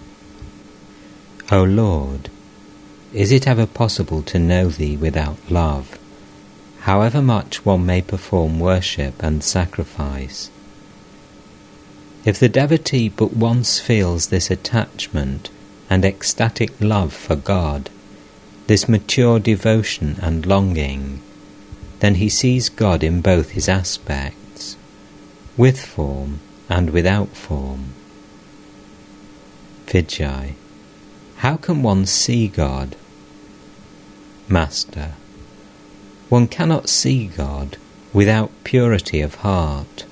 "O Lord, is it ever possible to know Thee without love, however much one may perform worship and sacrifice? If the devotee but once feels this attachment and ecstatic love for God, this mature devotion and longing, then he sees God in both his aspects, with form and without form." Vijay, how can one see God? Master, one cannot see God without purity of heart.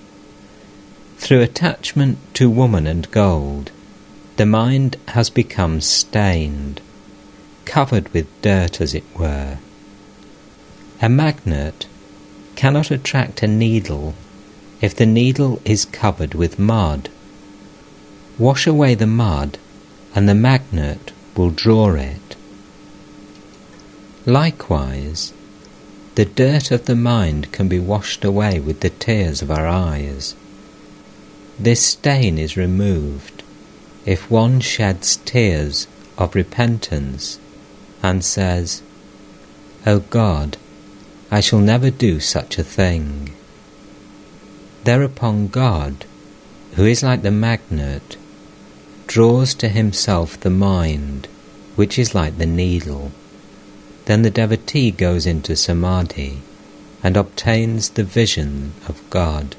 Through attachment to woman and gold, the mind has become stained, covered with dirt as it were. A magnet cannot attract a needle if the needle is covered with mud. Wash away the mud and the magnet will draw it. Likewise, the dirt of the mind can be washed away with the tears of our eyes. This stain is removed if one sheds tears of repentance and says, "O God, I shall never do such a thing." Thereupon God, who is like the magnet, draws to himself the mind, which is like the needle. Then the devotee goes into samadhi and obtains the vision of God.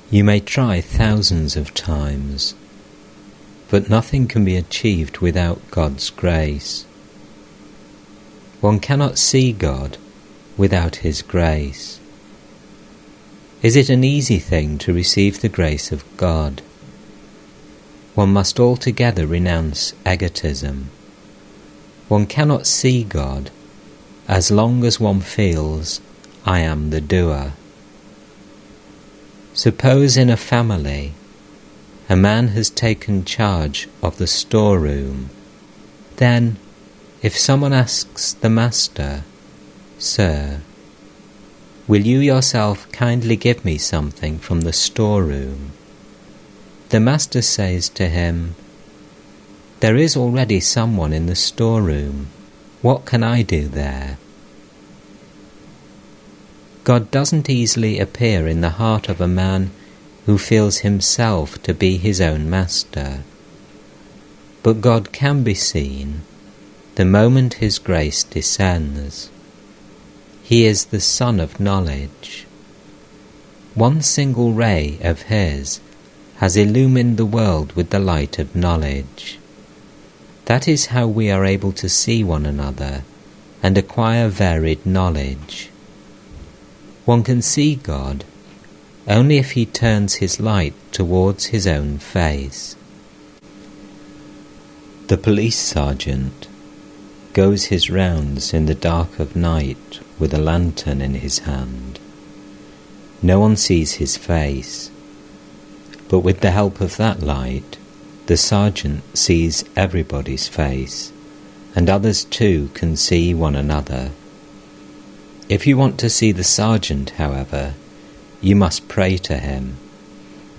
You may try thousands of times, but nothing can be achieved without God's grace. One cannot see God without His grace. Is it an easy thing to receive the grace of God? One must altogether renounce egotism. One cannot see God as long as one feels, "I am the doer." Suppose in a family, a man has taken charge of the storeroom. Then, if someone asks the master, "Sir, will you yourself kindly give me something from the storeroom?" the master says to him, "There is already someone in the storeroom. What can I do there?" God doesn't easily appear in the heart of a man who feels himself to be his own master. But God can be seen the moment His grace descends. He is the Sun of knowledge. One single ray of His has illumined the world with the light of knowledge. That is how we are able to see one another and acquire varied knowledge. One can see God only if he turns his light towards his own face. The police sergeant goes his rounds in the dark of night with a lantern in his hand. No one sees his face, but with the help of that light, the sergeant sees everybody's face, and others too can see one another. If you want to see the sergeant, however, you must pray to him,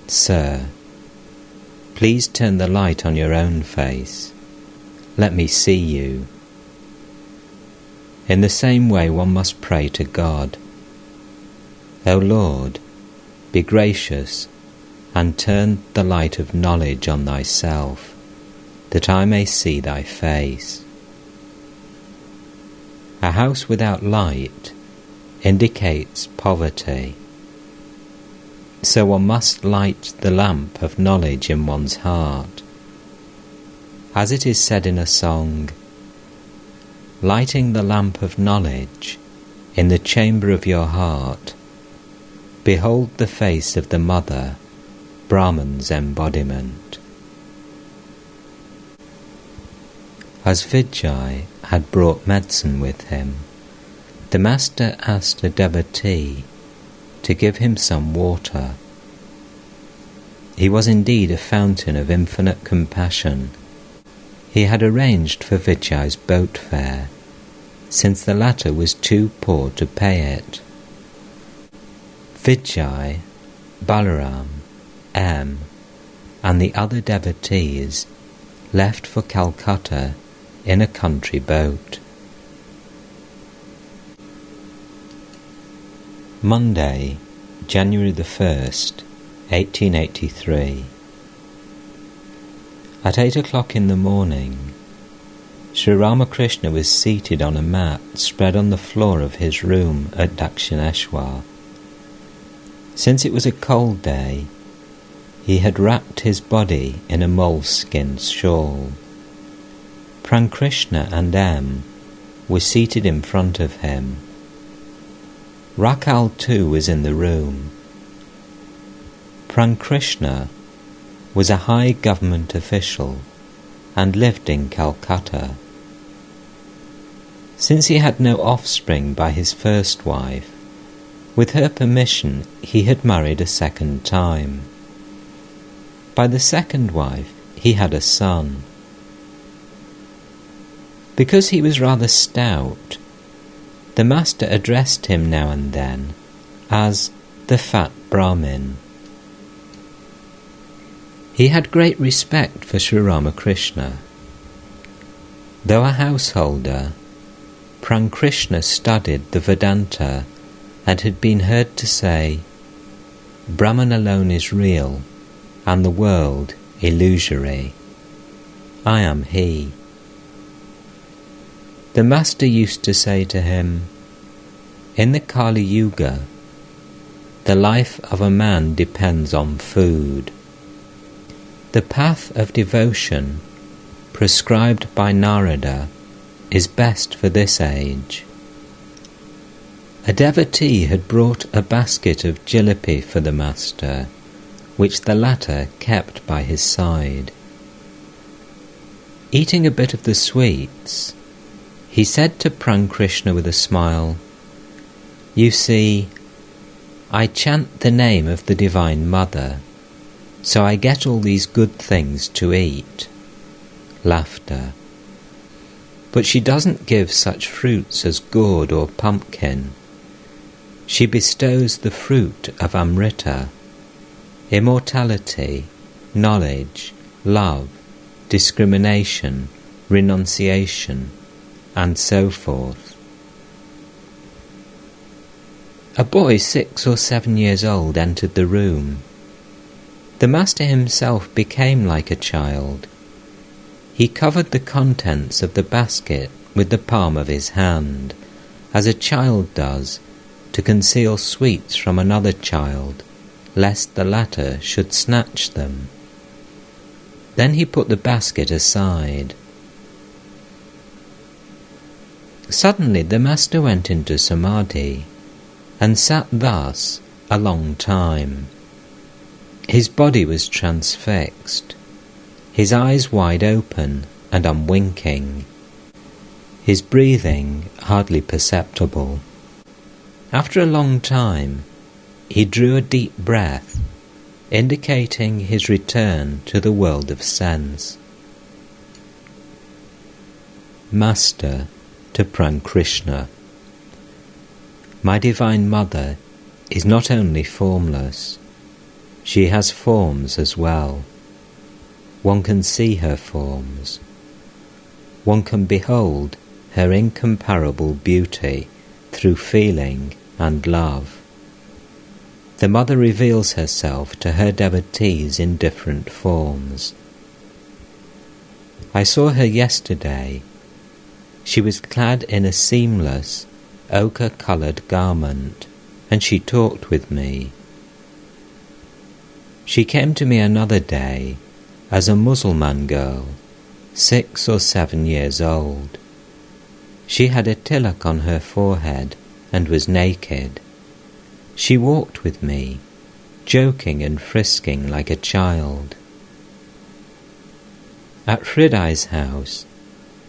"Sir, please turn the light on your own face. Let me see you." In the same way one must pray to God, "O Lord, be gracious and turn the light of knowledge on thyself, that I may see thy face." A house without light indicates poverty. So one must light the lamp of knowledge in one's heart. As it is said in a song, "Lighting the lamp of knowledge in the chamber of your heart, behold the face of the Mother, Brahman's embodiment." As Vijay had brought medicine with him, the master asked a devotee to give him some water. He was indeed a fountain of infinite compassion. He had arranged for Vijay's boat fare, since the latter was too poor to pay it. Vijay, Balaram, M, and the other devotees left for Calcutta in a country boat. Monday, January the 1st, 1883. At 8 o'clock in the morning, Sri Ramakrishna was seated on a mat spread on the floor of his room at Dakshineshwar. Since it was a cold day, he had wrapped his body in a moleskin shawl. Ramakrishna and M were seated in front of him. Rakal too was in the room. Ramakrishna was a high government official and lived in Calcutta. Since he had no offspring by his first wife, with her permission he had married a second time. By the second wife he had a son. Because he was rather stout, the master addressed him now and then as the fat Brahmin. He had great respect for Sri Ramakrishna. Though a householder, Ramakrishna studied the Vedanta and had been heard to say, "Brahman alone is real, and the world illusory. I am he." The master used to say to him, "In the Kali Yuga, the life of a man depends on food. The path of devotion prescribed by Narada is best for this age." A devotee had brought a basket of jalebi for the master, which the latter kept by his side. Eating a bit of the sweets, he said to Ramakrishna with a smile, "You see, I chant the name of the Divine Mother, so I get all these good things to eat." Laughter. But she doesn't give such fruits as gourd or pumpkin. She bestows the fruit of Amrita, immortality, knowledge, love, discrimination, renunciation, and so forth. A boy 6 or 7 years old entered the room. The master himself became like a child. He covered the contents of the basket with the palm of his hand, as a child does, to conceal sweets from another child, lest the latter should snatch them. Then he put the basket aside. Suddenly the master went into samadhi and sat thus a long time. His body was transfixed, his eyes wide open and unwinking, his breathing hardly perceptible. After a long time, he drew a deep breath, indicating his return to the world of sense. Master to Ramakrishna: My Divine Mother is not only formless, she has forms as well. One can see her forms. One can behold her incomparable beauty through feeling and love. The Mother reveals herself to her devotees in different forms. I saw her yesterday. She was clad in a seamless, ochre-coloured garment, and she talked with me. She came to me another day as a Mussulman girl, 6 or 7 years old. She had a tilak on her forehead and was naked. She walked with me, joking and frisking like a child. At Hriday's house,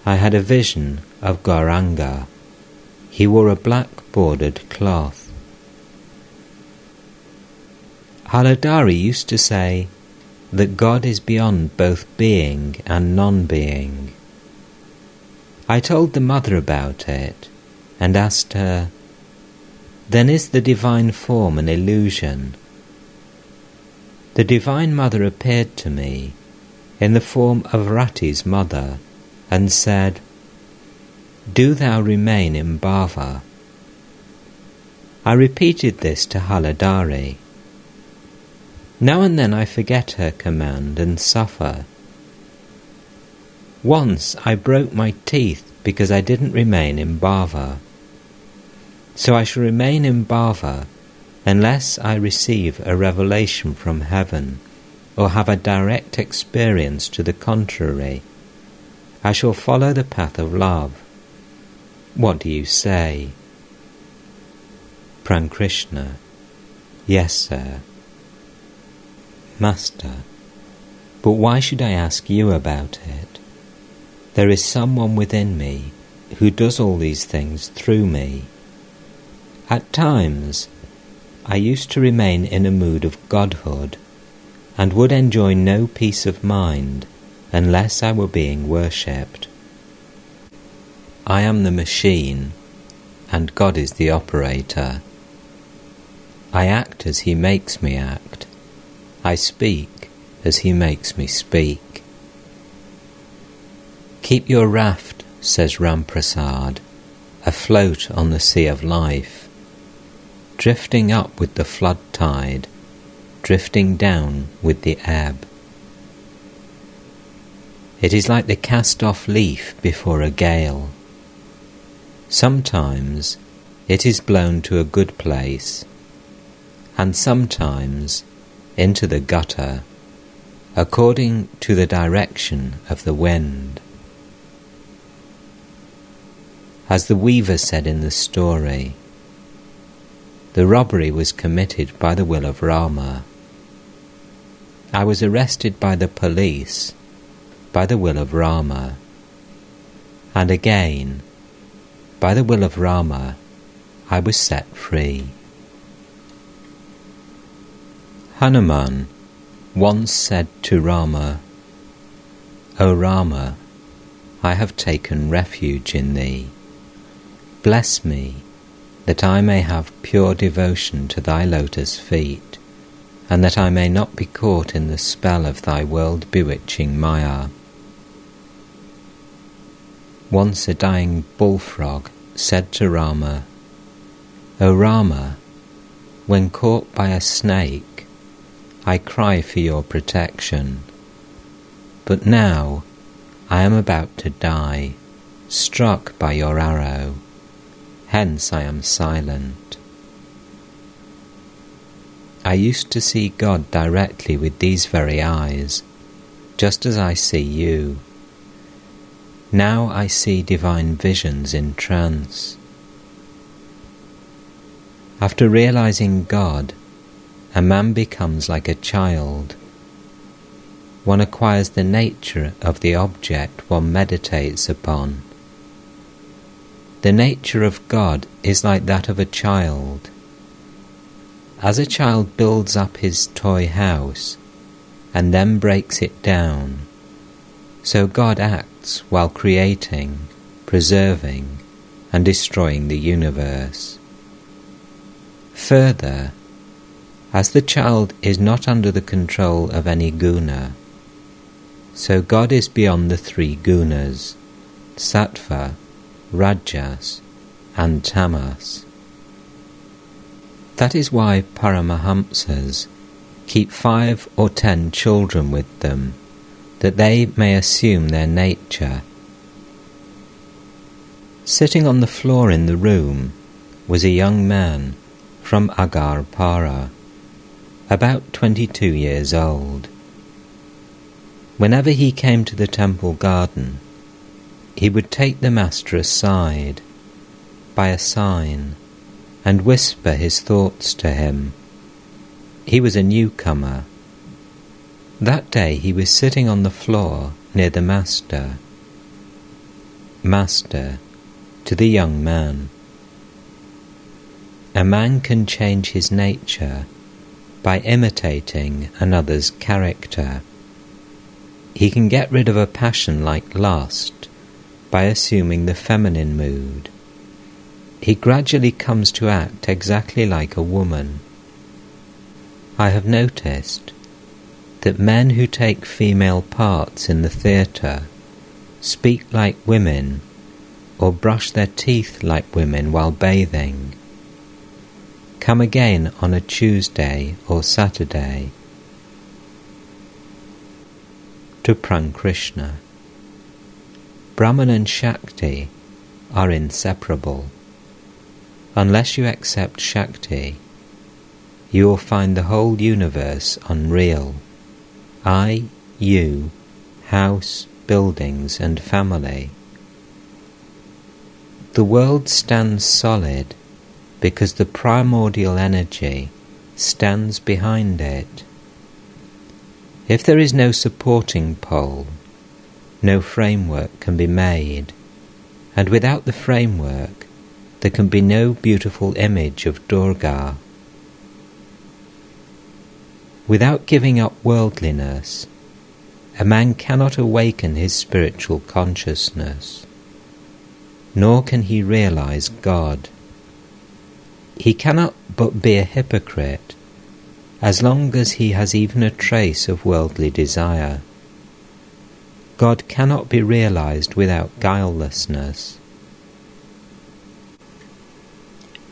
I had a vision of Gauranga. He wore a black bordered cloth. Haladari used to say that God is beyond both being and non-being. I told the Mother about it and asked her, "Then is the divine form an illusion?" The Divine Mother appeared to me in the form of Rati's mother and said, "Do thou remain in bhava." I repeated this to Haladari. Now and then I forget her command and suffer. Once I broke my teeth because I didn't remain in bhava. So I shall remain in bhava unless I receive a revelation from heaven or have a direct experience to the contrary. I shall follow the path of love. What do you say? Ramakrishna: Yes, sir. Master: But why should I ask you about it? There is someone within me who does all these things through me. At times, I used to remain in a mood of godhood and would enjoy no peace of mind unless I were being worshipped. I am the machine, and God is the operator. I act as He makes me act. I speak as He makes me speak. Keep your raft, says Ramprasad, afloat on the sea of life, drifting up with the flood tide, drifting down with the ebb. It is like the cast-off leaf before a gale. Sometimes it is blown to a good place, and sometimes into the gutter, according to the direction of the wind. As the weaver said in the story, the robbery was committed by the will of Rama. I was arrested by the police by the will of Rama, and again, by the will of Rama, I was set free. Hanuman once said to Rama, "O Rama, I have taken refuge in thee. Bless me, that I may have pure devotion to thy lotus feet, and that I may not be caught in the spell of thy world-bewitching Maya." Once a dying bullfrog said to Rama, "O Rama, when caught by a snake, I cry for your protection. But now I am about to die, struck by your arrow. Hence I am silent." I used to see God directly with these very eyes, just as I see you. Now I see divine visions in trance. After realizing God, a man becomes like a child. One acquires the nature of the object one meditates upon. The nature of God is like that of a child. As a child builds up his toy house and then breaks it down, so God acts while creating, preserving, and destroying the universe. Further, as the child is not under the control of any guna, so God is beyond the three gunas, sattva, rajas, and tamas. That is why Paramahamsas keep 5 or 10 children with them, that they may assume their nature. Sitting on the floor in the room was a young man from Agarpara, about 22 years old. Whenever he came to the temple garden, he would take the master aside, by a sign, and whisper his thoughts to him. He was a newcomer. That day he was sitting on the floor near the master. Master, to the young man, a man can change his nature by imitating another's character. He can get rid of a passion like lust by assuming the feminine mood. He gradually comes to act exactly like a woman. I have noticed that men who take female parts in the theatre, speak like women, or brush their teeth like women while bathing, come again on a Tuesday or Saturday. To Ramakrishna, Brahman and Shakti are inseparable. Unless you accept Shakti, you will find the whole universe unreal. I, you, house, buildings, and family. The world stands solid because the primordial energy stands behind it. If there is no supporting pole, no framework can be made, and without the framework, there can be no beautiful image of Durga. Without giving up worldliness, a man cannot awaken his spiritual consciousness, nor can he realize God. He cannot but be a hypocrite as long as he has even a trace of worldly desire. God cannot be realized without guilelessness.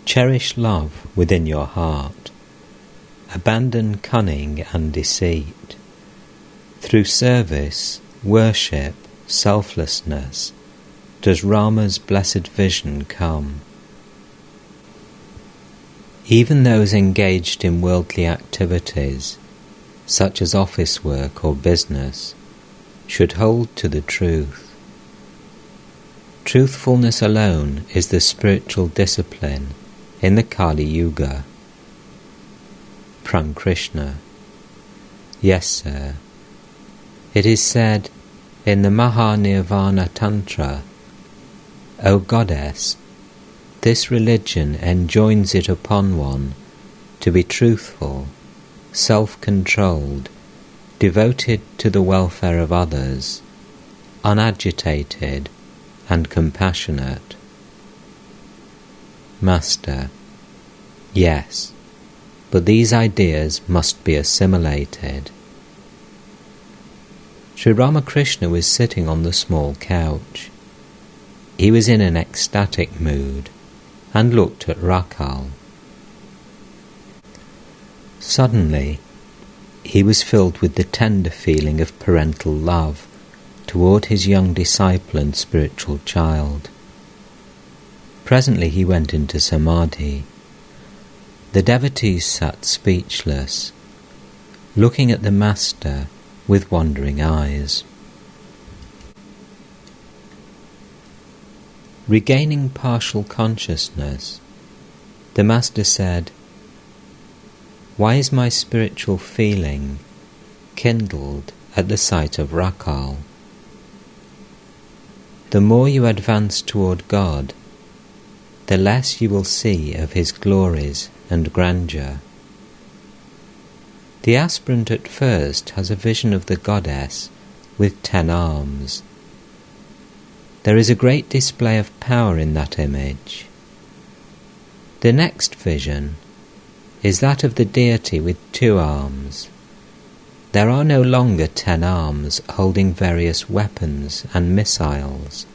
Cherish love within your heart. Abandon cunning and deceit. Through service, worship, selflessness, does Rama's blessed vision come. Even those engaged in worldly activities, such as office work or business, should hold to the truth. Truthfulness alone is the spiritual discipline in the Kali Yuga. Ramakrishna. Yes, sir. It is said in the Mahendranath Tantra, O Goddess, this religion enjoins it upon one to be truthful, self-controlled, devoted to the welfare of others, unagitated and compassionate. Master. Yes, but these ideas must be assimilated. Sri Ramakrishna was sitting on the small couch. He was in an ecstatic mood and looked at Rakhal. Suddenly, he was filled with the tender feeling of parental love toward his young disciple and spiritual child. Presently he went into samadhi. The devotees sat speechless, looking at the master with wondering eyes. Regaining partial consciousness, the Master said, "Why is my spiritual feeling kindled at the sight of Rakal? The more you advance toward God, the less you will see of His glories and grandeur. The aspirant at first has a vision of the Goddess with 10 arms. There is a great display of power in that image. The next vision is that of the deity with 2 arms. There are no longer 10 arms holding various weapons and missiles.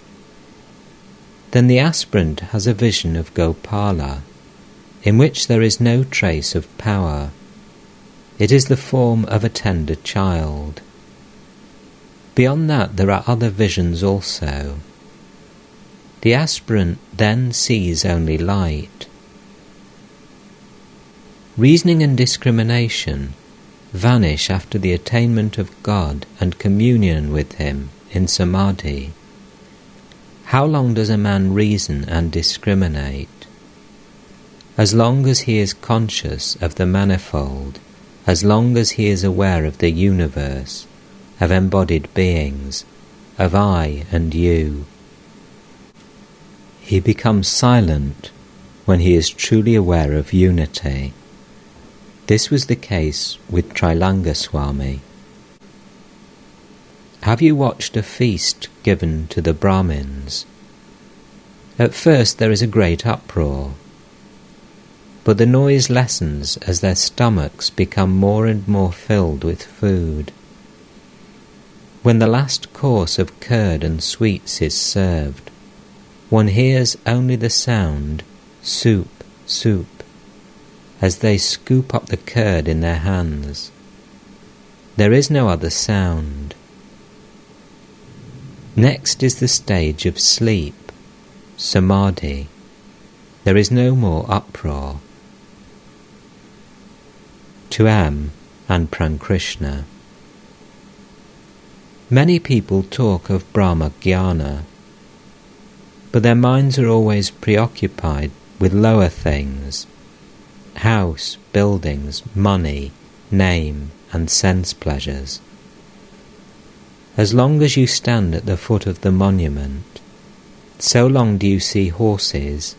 Then the aspirant has a vision of Gopala, in which there is no trace of power. It is the form of a tender child. Beyond that there are other visions also. The aspirant then sees only light. Reasoning and discrimination vanish after the attainment of God and communion with Him in Samadhi. How long does a man reason and discriminate? As long as he is conscious of the manifold, as long as he is aware of the universe, of embodied beings, of I and you. He becomes silent when he is truly aware of unity. This was the case with Trilanga Swami. Have you watched a feast given to the Brahmins? At first there is a great uproar, but the noise lessens as their stomachs become more and more filled with food. When the last course of curd and sweets is served, one hears only the sound, soup, soup, as they scoop up the curd in their hands. There is no other sound. Next is the stage of sleep, Samadhi. There is no more uproar. To M. and Ramakrishna. Many people talk of Brahma Jnana, but their minds are always preoccupied with lower things: house, buildings, money, name, and sense pleasures. As long as you stand at the foot of the monument, so long do you see horses,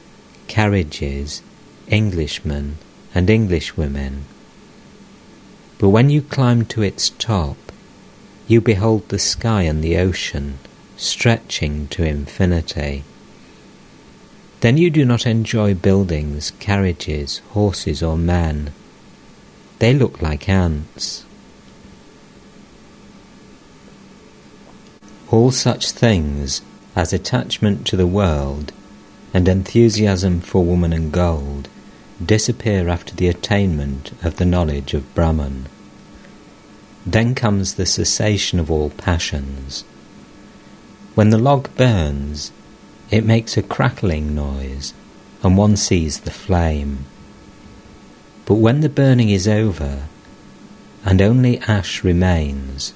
carriages, Englishmen, and Englishwomen. But when you climb to its top, you behold the sky and the ocean stretching to infinity. Then you do not enjoy buildings, carriages, horses, or men. They look like ants. All such things as attachment to the world and enthusiasm for woman and gold disappear after the attainment of the knowledge of Brahman. Then comes the cessation of all passions. When the log burns, it makes a crackling noise, and one sees the flame. But when the burning is over, and only ash remains,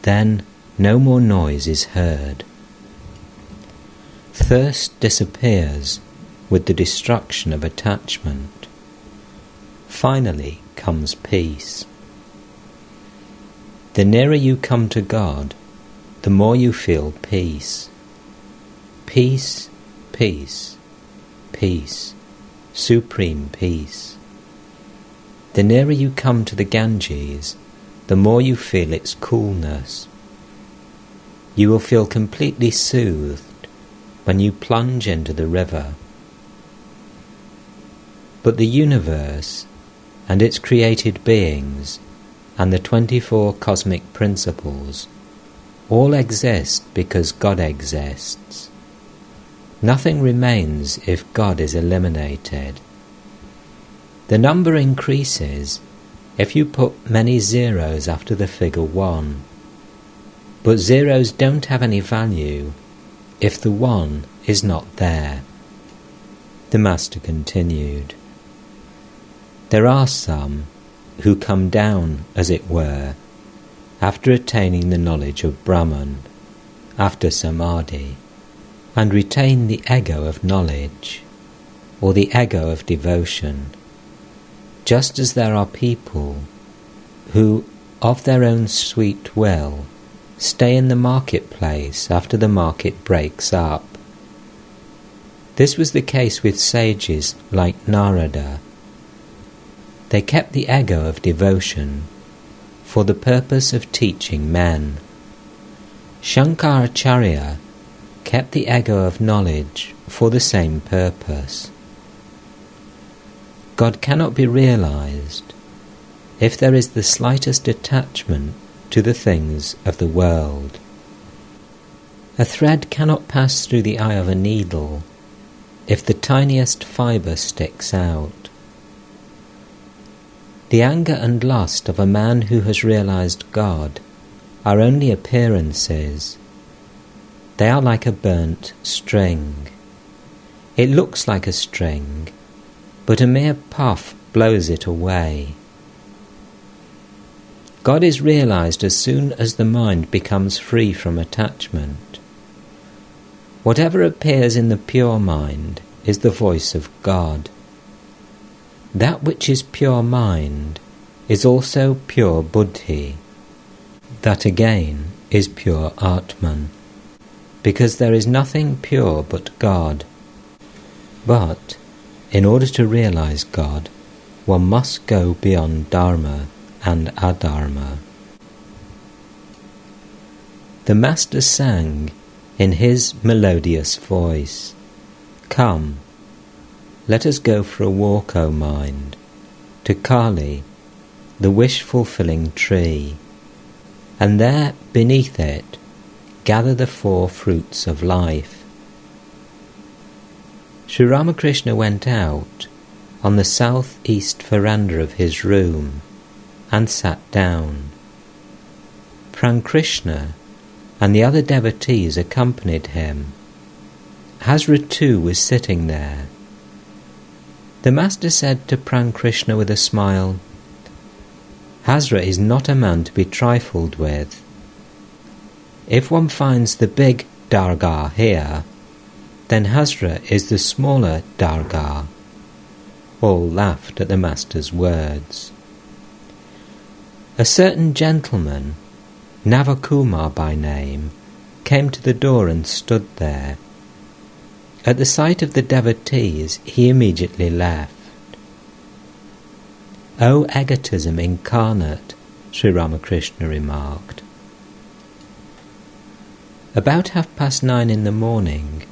then no more noise is heard. Thirst disappears with the destruction of attachment. Finally comes peace. The nearer you come to God, the more you feel peace. Peace, peace, peace, supreme peace. The nearer you come to the Ganges, the more you feel its coolness. You will feel completely soothed when you plunge into the river. But the universe and its created beings and the 24 cosmic principles all exist because God exists. Nothing remains if God is eliminated. The number increases if you put many zeros after the figure 1. But zeros don't have any value if the 1 is not there. The Master continued, there are some who come down, as it were, after attaining the knowledge of Brahman, after Samadhi, and retain the ego of knowledge, or the ego of devotion, just as there are people who, of their own sweet will, stay in the marketplace after the market breaks up. This was the case with sages like Narada. They kept the ego of devotion for the purpose of teaching men. Shankaracharya kept the ego of knowledge for the same purpose. God cannot be realized if there is the slightest attachment to the things of the world. A thread cannot pass through the eye of a needle if the tiniest fibre sticks out. The anger and lust of a man who has realized God are only appearances. They are like a burnt string. It looks like a string, but a mere puff blows it away. God is realized as soon as the mind becomes free from attachment. Whatever appears in the pure mind is the voice of God. That which is pure mind is also pure buddhi. That again is pure Atman, because there is nothing pure but God. But in order to realize God, one must go beyond dharma and adharma. The Master sang in his melodious voice, "Come, let us go for a walk, O mind, to Kali, the wish-fulfilling tree, and there beneath it gather the 4 fruits of life." Sri Ramakrishna went out on the south-east veranda of his room and sat down. Prankrishna and the other devotees accompanied him. Hazra too was sitting there. The Master said to Prankrishna with a smile, "Hazra is not a man to be trifled with. If one finds the big Dargah here, then Hazra is the smaller Dargah." All laughed at the Master's words. A certain gentleman, Navakumar by name, came to the door and stood there. At the sight of the devotees, he immediately left. "O egotism incarnate," Sri Ramakrishna remarked. About 9:30 in the morning,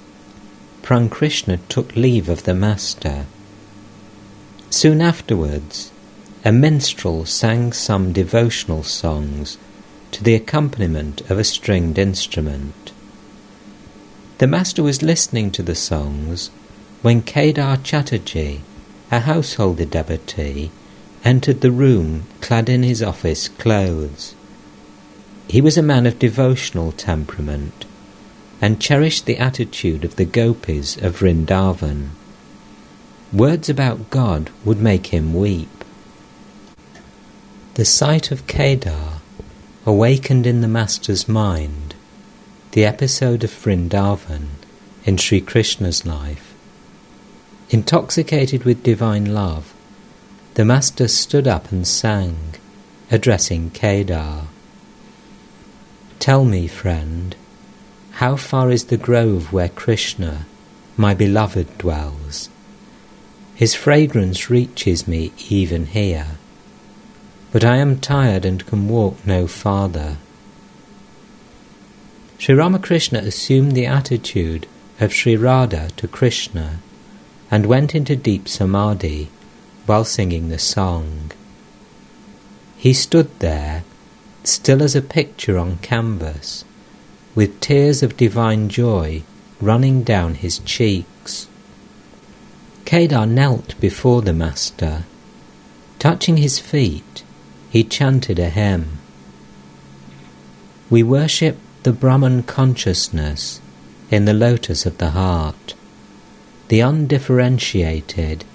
Prankrishna took leave of the Master. Soon afterwards, a minstrel sang some devotional songs to the accompaniment of a stringed instrument. The Master was listening to the songs when Kedar Chatterjee, a householder devotee, entered the room clad in his office clothes. He was a man of devotional temperament and cherished the attitude of the gopis of Vrindavan. Words about God would make him weep. The sight of Kedar awakened in the Master's mind the episode of Vrindavan in Sri Krishna's life. Intoxicated with divine love, the Master stood up and sang, addressing Kedar, "Tell me, friend, how far is the grove where Krishna, my beloved, dwells? His fragrance reaches me even here, but I am tired and can walk no farther." Sri Ramakrishna assumed the attitude of Sri Radha to Krishna and went into deep samadhi while singing the song. He stood there, still as a picture on canvas, with tears of divine joy running down his cheeks. Kedar knelt before the Master. Touching his feet, he chanted a hymn. "We worship the Brahman consciousness in the lotus of the heart, the undifferentiated,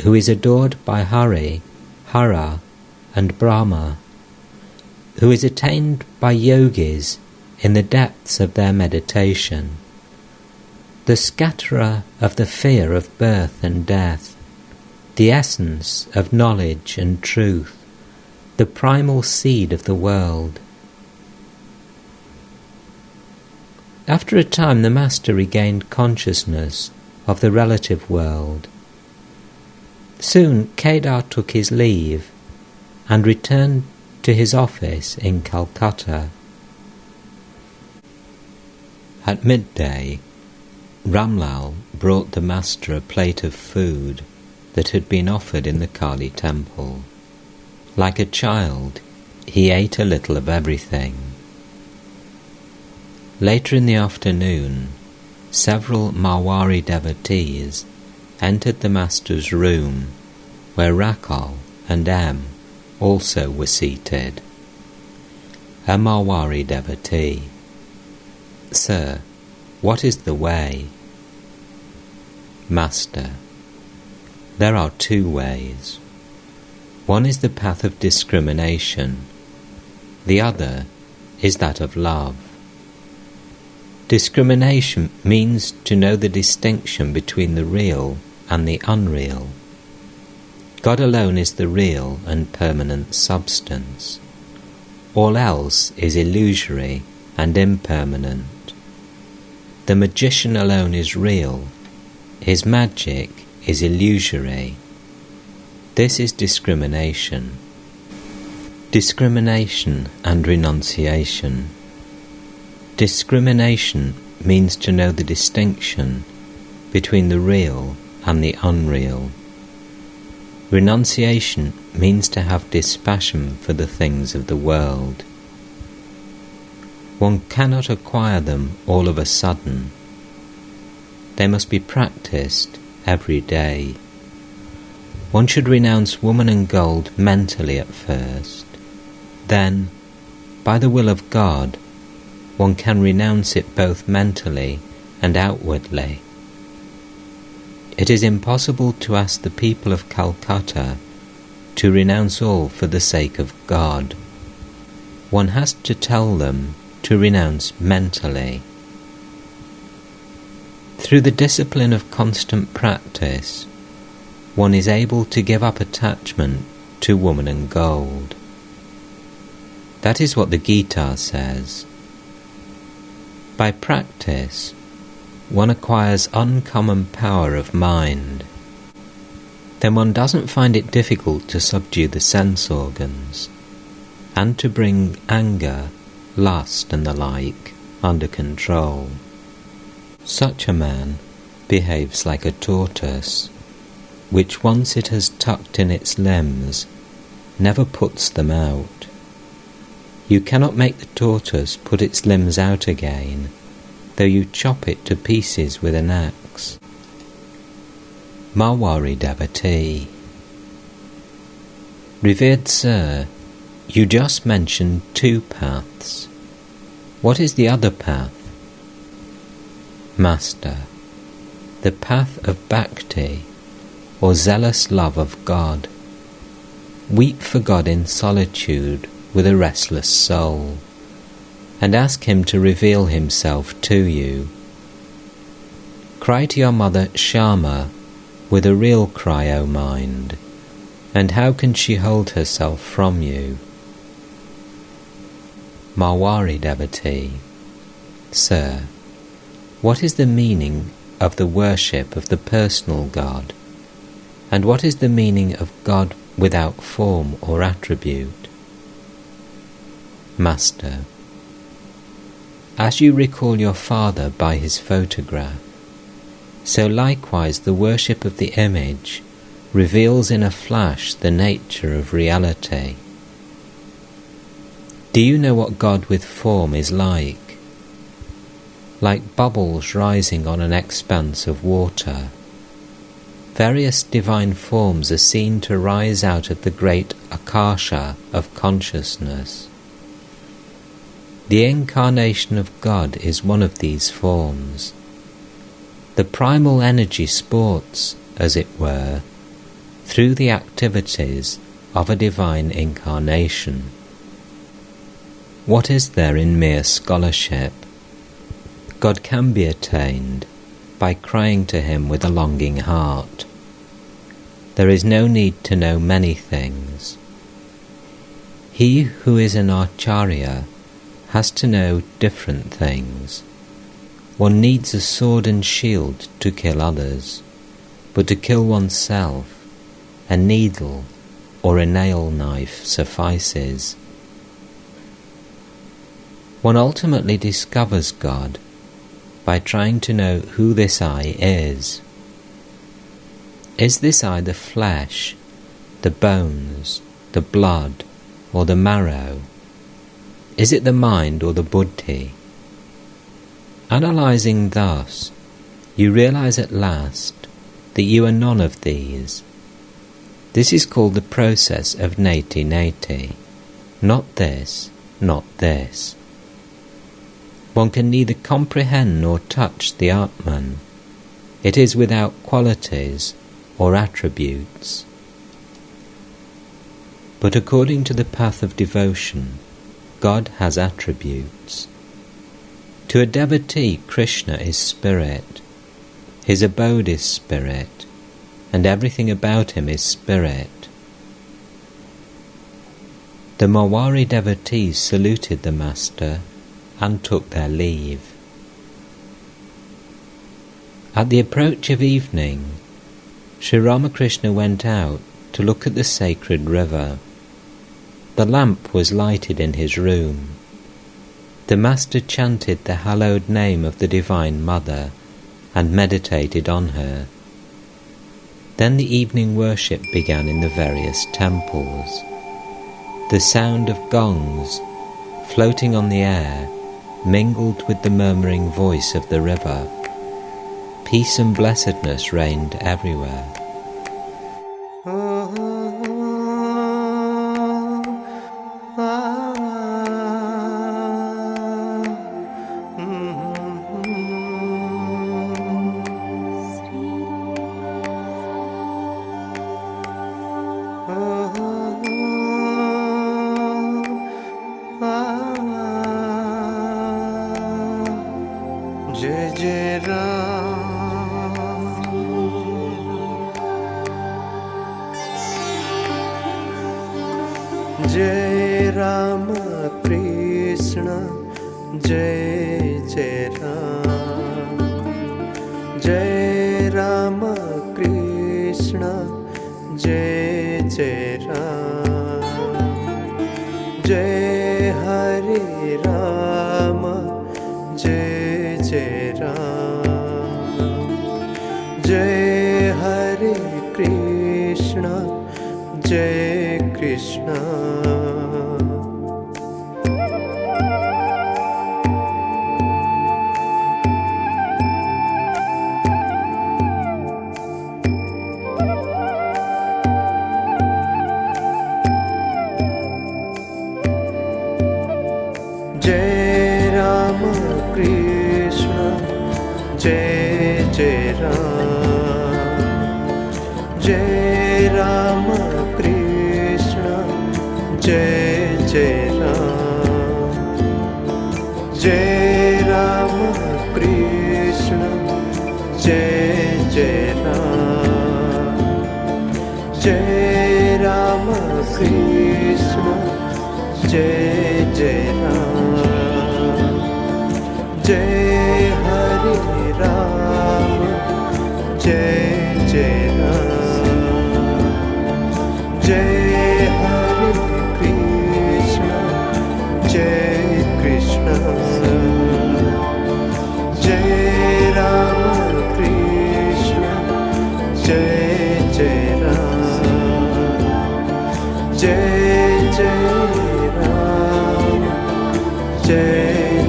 who is adored by Hari, Hara, and Brahma, who is attained by yogis in the depths of their meditation. the scatterer of the fear of birth and death, the essence of knowledge and truth, the primal seed of the world. After a time the Master regained consciousness of the relative world. Soon Kedar took his leave and returned to his office in Calcutta. At midday, Ramlal brought the Master a plate of food that had been offered in the Kali temple. Like a child, he ate a little of everything. Later in the afternoon, several Marwari devotees entered the Master's room, where Rakal and M also were seated. A Marwari devotee: "Sir, what is the way?" Master: "There are two ways. One is the path of discrimination. The other is that of love. Discrimination means to know the distinction between the real and the unreal. God alone is the real and permanent substance. All else is illusory and impermanent. The magician alone is real. His magic is illusory. This is discrimination. Discrimination and renunciation. Discrimination means to know the distinction between the real and the unreal. Renunciation means to have dispassion for the things of the world. One cannot acquire them all of a sudden. They must be practiced every day. One should renounce woman and gold mentally at first. Then, by the will of God, one can renounce it both mentally and outwardly. It is impossible to ask the people of Calcutta to renounce all for the sake of God. One has to tell them to renounce mentally. Through the discipline of constant practice, one is able to give up attachment to woman and gold. That is what the Gita says. By practice, one acquires uncommon power of mind. Then one doesn't find it difficult to subdue the sense organs and to bring anger, lust and the like under control. Such a man behaves like a tortoise, which once it has tucked in its limbs, never puts them out. You cannot make the tortoise put its limbs out again, though you chop it to pieces with an axe. Marwari devotee: Revered Sir, you just mentioned two paths. What is the other path? Master: the path of bhakti, or zealous love of God. Weep for God in solitude with a restless soul, and ask Him to reveal Himself to you. Cry to your mother Shama with a real cry, O mind, and how can she hold herself from you? Marwari devotee: Sir, what is the meaning of the worship of the personal God, and what is the meaning of God without form or attribute? Master: as you recall your father by his photograph, so likewise the worship of the image reveals in a flash the nature of reality. Do you know what God with form is like? Like bubbles rising on an expanse of water, various divine forms are seen to rise out of the great akasha of consciousness. The incarnation of God is one of these forms. The primal energy sports, as it were, through the activities of a divine incarnation. What is there in mere scholarship? God can be attained, by crying to him with a longing heart. There is no need to know many things. He who is an acharya has to know different things. One needs a sword and shield to kill others, but to kill oneself, a needle or a nail knife suffices. One ultimately discovers God by trying to know who this I is. Is this I the flesh, the bones, the blood, or the marrow? Is it the mind or the buddhi? Analyzing thus, you realize at last that you are none of these. This is called the process of neti neti. Not this, not this. One can neither comprehend nor touch the Atman. It is without qualities or attributes. But according to the path of devotion, God has attributes. To a devotee, Krishna is spirit. His abode is spirit, and everything about him is spirit. The Mawari devotees saluted the Master and took their leave. At the approach of evening, Sri Ramakrishna went out to look at the sacred river. The lamp was lighted in his room. The Master chanted the hallowed name of the Divine Mother and meditated on her. Then the evening worship began in the various temples. The sound of gongs, floating on the air, mingled with the murmuring voice of the river. Peace and blessedness reigned everywhere. Jai Jai Ram, Jai Ramakrishna, Jai Jai Ram, Jai Ramakrishna, Jai Jai Ram, Jai Hare Rama, Jai Jai Ram, Jai Hare Krishna, Jai Krishna. Jai Ramakrishna, Jai Jai Ram, Jai Ramakrishna, Jai Jai Ram, Jai Ramakrishna, Jai Jai Ram, Jai Ramakrishna, Jai Jai Ram, Jai Hare Rama, Jai Jai Ram, Jai Hare Krishna, Jai Krishna, Jai Rama Krishna, Jai Jai Ram, Jai Jai Ram, Jai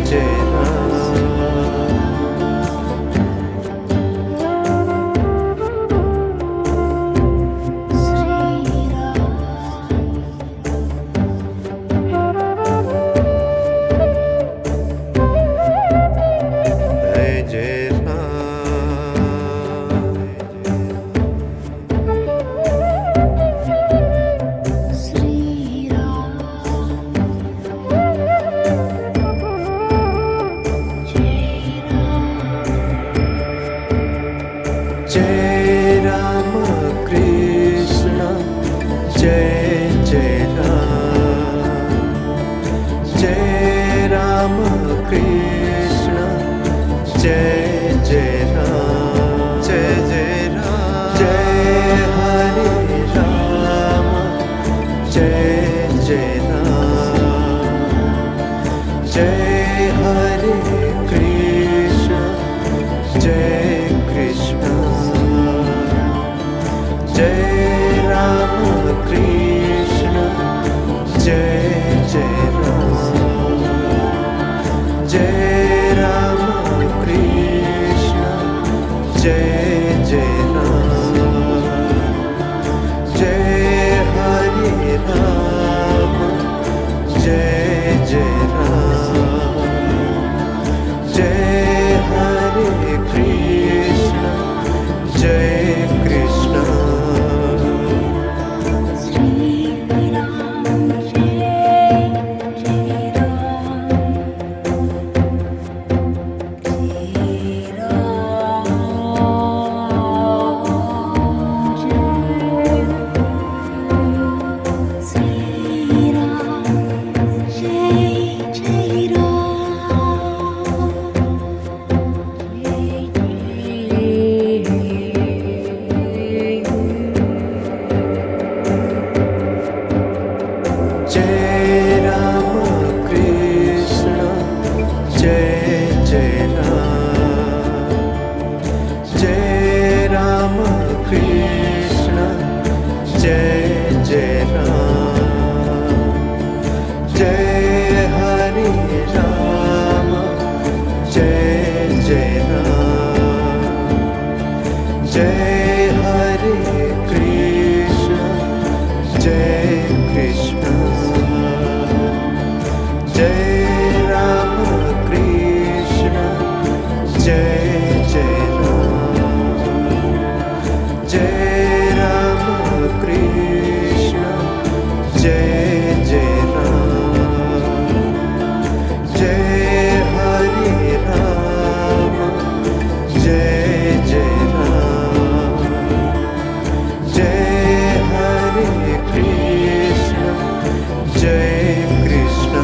Jai Ram. Jai Jai Jai Ram, Jai Ramakrishna, Jai Jai Ram, Jai Jai Ram, Jai Hare Rama, Jai Jai Ram, Jai Hare Krishna, Jai Krishna, Jai Ramakrishna, Jai Jai Ram, Jai Ramakrishna, Jai Jai Ram, Jai Hare Rama, Jai Jai Ram, Jai Hare Krishna, Jai Krishna. Jai Ramakrishna, Jai Jai Ram, Jai Ramakrishna, Jai Jai Ram, Jai Hare Rama, Jai Jai Ram, Jai Hare Krishna, Jai Krishna, Jai Ramakrishna, Jai Jai Ram, Jai Ramakrishna, Jai Jai Ram, Jai Hare Rama, Jai Jai Ram, Jai Hare Krishna, Jai Krishna,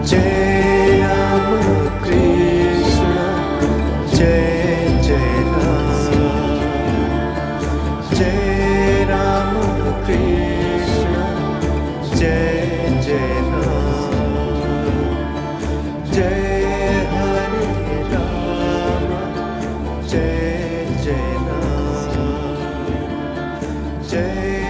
Jai Ramakrishna, Jai Jai Ram, Jai Ramakrishna, Jai Jai Ram, Jai Hare Rama, Jai Jai Ram, Jai